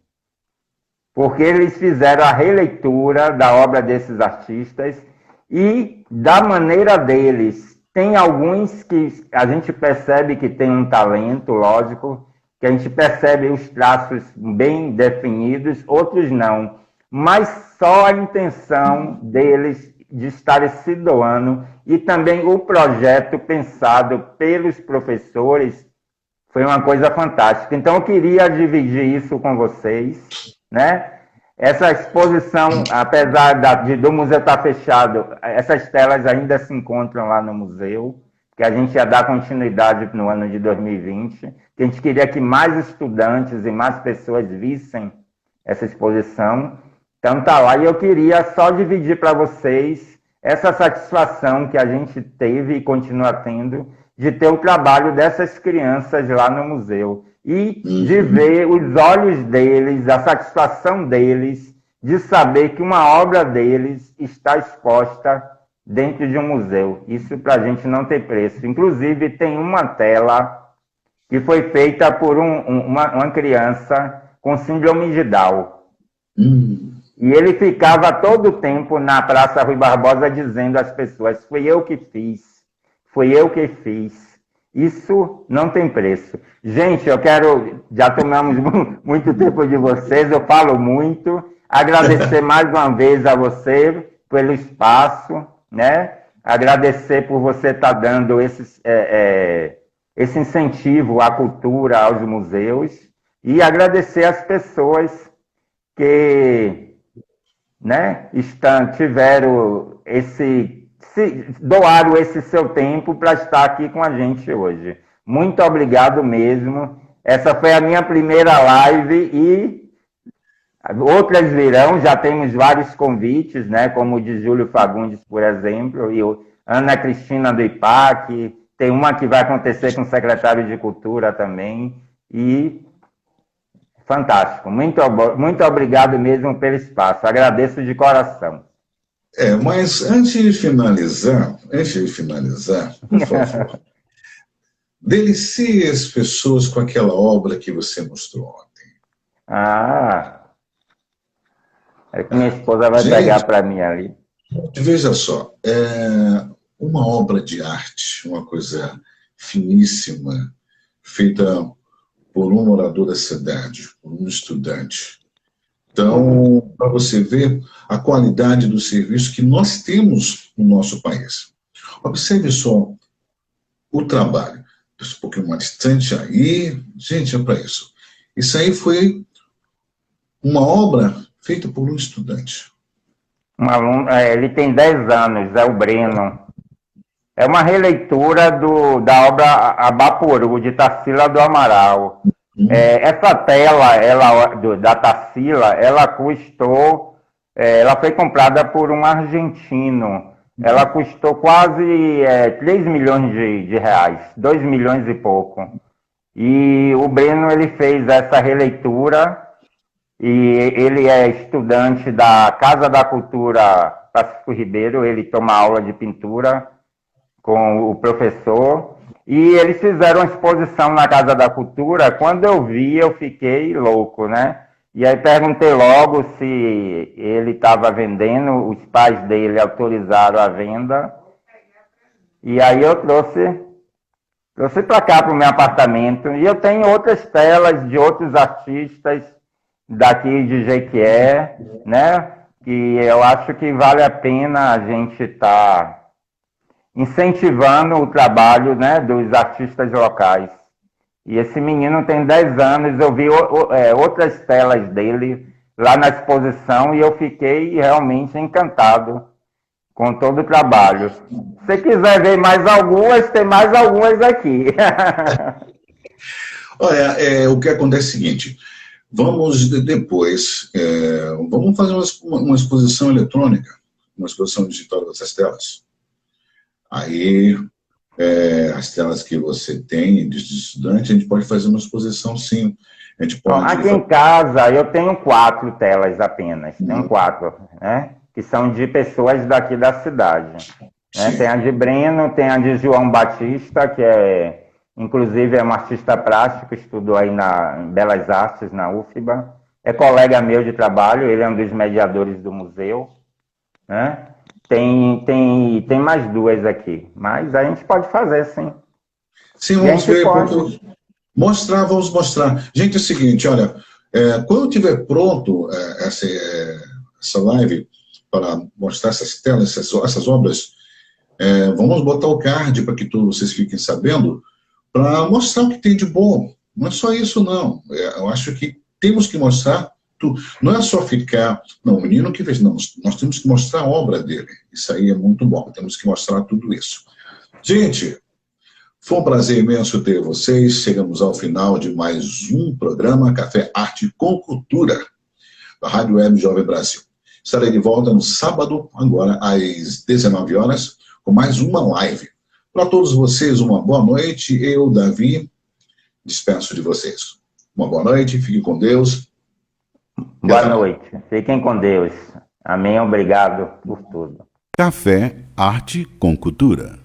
Porque eles fizeram a releitura da obra desses artistas e da maneira deles. Tem alguns que a gente percebe que tem um talento, lógico, que a gente percebe os traços bem definidos, outros não. Mas só a intenção deles de estarem se doando e também o projeto pensado pelos professores foi uma coisa fantástica. Então, eu queria dividir isso com vocês, né? Essa exposição, apesar do museu estar fechado, essas telas ainda se encontram lá no museu, que a gente ia dar continuidade no ano de 2020, que a gente queria que mais estudantes e mais pessoas vissem essa exposição. Então, tá lá. E eu queria só dividir para vocês essa satisfação que a gente teve e continua tendo de ter o trabalho dessas crianças lá no museu. e de ver os olhos deles, a satisfação deles, de saber que uma obra deles está exposta dentro de um museu. Isso para a gente não tem preço. Inclusive, tem uma tela que foi feita por uma criança com síndrome de Down. E ele ficava todo o tempo na Praça Rui Barbosa dizendo às pessoas: fui eu que fiz, fui eu que fiz. Isso não tem preço. Gente, já tomamos muito tempo de vocês, eu falo muito, agradecer mais uma vez a você pelo espaço, né? Agradecer por você estar dando esse incentivo à cultura, aos museus, e agradecer as pessoas que, né, doaram esse seu tempo para estar aqui com a gente hoje. Muito obrigado mesmo. Essa foi a minha primeira live e outras virão. Já temos vários convites, né, como o de Júlio Fagundes, por exemplo, e Ana Cristina do IPAC. Tem uma que vai acontecer com o secretário de Cultura também. E fantástico. Muito obrigado mesmo pelo espaço. Agradeço de coração. Mas antes de finalizar, por favor, delicie as pessoas com aquela obra que você mostrou ontem. É que minha esposa vai pegar para mim ali. Veja só, uma obra de arte, uma coisa finíssima, feita por um morador da cidade, por um estudante. Então, para você ver a qualidade do serviço que nós temos no nosso país. Observe só o trabalho. Um pouquinho mais distante aí. Gente, é para isso. Isso aí foi uma obra feita por um estudante. Um aluno, ele tem 10 anos, é o Breno. É uma releitura da obra Abaporu, de Tarsila do Amaral. Essa tela da Tarsila, ela custou, ela foi comprada por um argentino. Ela custou quase 3 milhões de reais, 2 milhões e pouco. E o Breno, ele fez essa releitura, e ele é estudante da Casa da Cultura Pacífico Ribeiro, ele toma aula de pintura com o professor, e eles fizeram uma exposição na Casa da Cultura. Quando eu vi, eu fiquei louco, né? E aí perguntei logo se ele estava vendendo, os pais dele autorizaram a venda, e aí eu trouxe para cá, para o meu apartamento, e eu tenho outras telas de outros artistas daqui de Jequié, né? Que eu acho que vale a pena a gente estar incentivando o trabalho, né, dos artistas locais. E esse menino tem 10 anos, eu vi outras telas dele lá na exposição e eu fiquei realmente encantado com todo o trabalho. Se você quiser ver mais algumas, tem mais algumas aqui. Olha, o que acontece é o seguinte, vamos depois, vamos fazer uma exposição eletrônica, uma exposição digital dessas telas. Aí, as telas que você tem de estudante, a gente pode fazer uma exposição, sim. A gente pode... Aqui em casa, eu tenho 4 telas apenas. Tenho 4, né? Que são de pessoas daqui da cidade. Né? Tem a de Breno, tem a de João Batista, que inclusive é um artista plástico, estudou aí em Belas Artes, na UFBA. É colega meu de trabalho, ele é um dos mediadores do museu, né? Tem mais 2 aqui, mas a gente pode fazer, sim. Sim, vamos ver. Vamos mostrar. Gente, é o seguinte, olha, quando tiver pronto essa live para mostrar essas telas, essas obras, vamos botar o card para que todos vocês fiquem sabendo, para mostrar o que tem de bom. Não é só isso, não. Eu acho que temos que mostrar tudo. Não é só ficar... Não, o menino que fez... Não, nós temos que mostrar a obra dele. Isso aí é muito bom. Temos que mostrar tudo isso. Gente, foi um prazer imenso ter vocês. Chegamos ao final de mais um programa Café Arte com Cultura, da Rádio Web Jovem Brasil. Estarei de volta no sábado, agora às 19 horas, com mais uma live. Para todos vocês, uma boa noite. Eu, Davi, despeço de vocês. Uma boa noite, fiquem com Deus. Boa noite, fiquem com Deus. Amém, obrigado por tudo. Café, arte com cultura.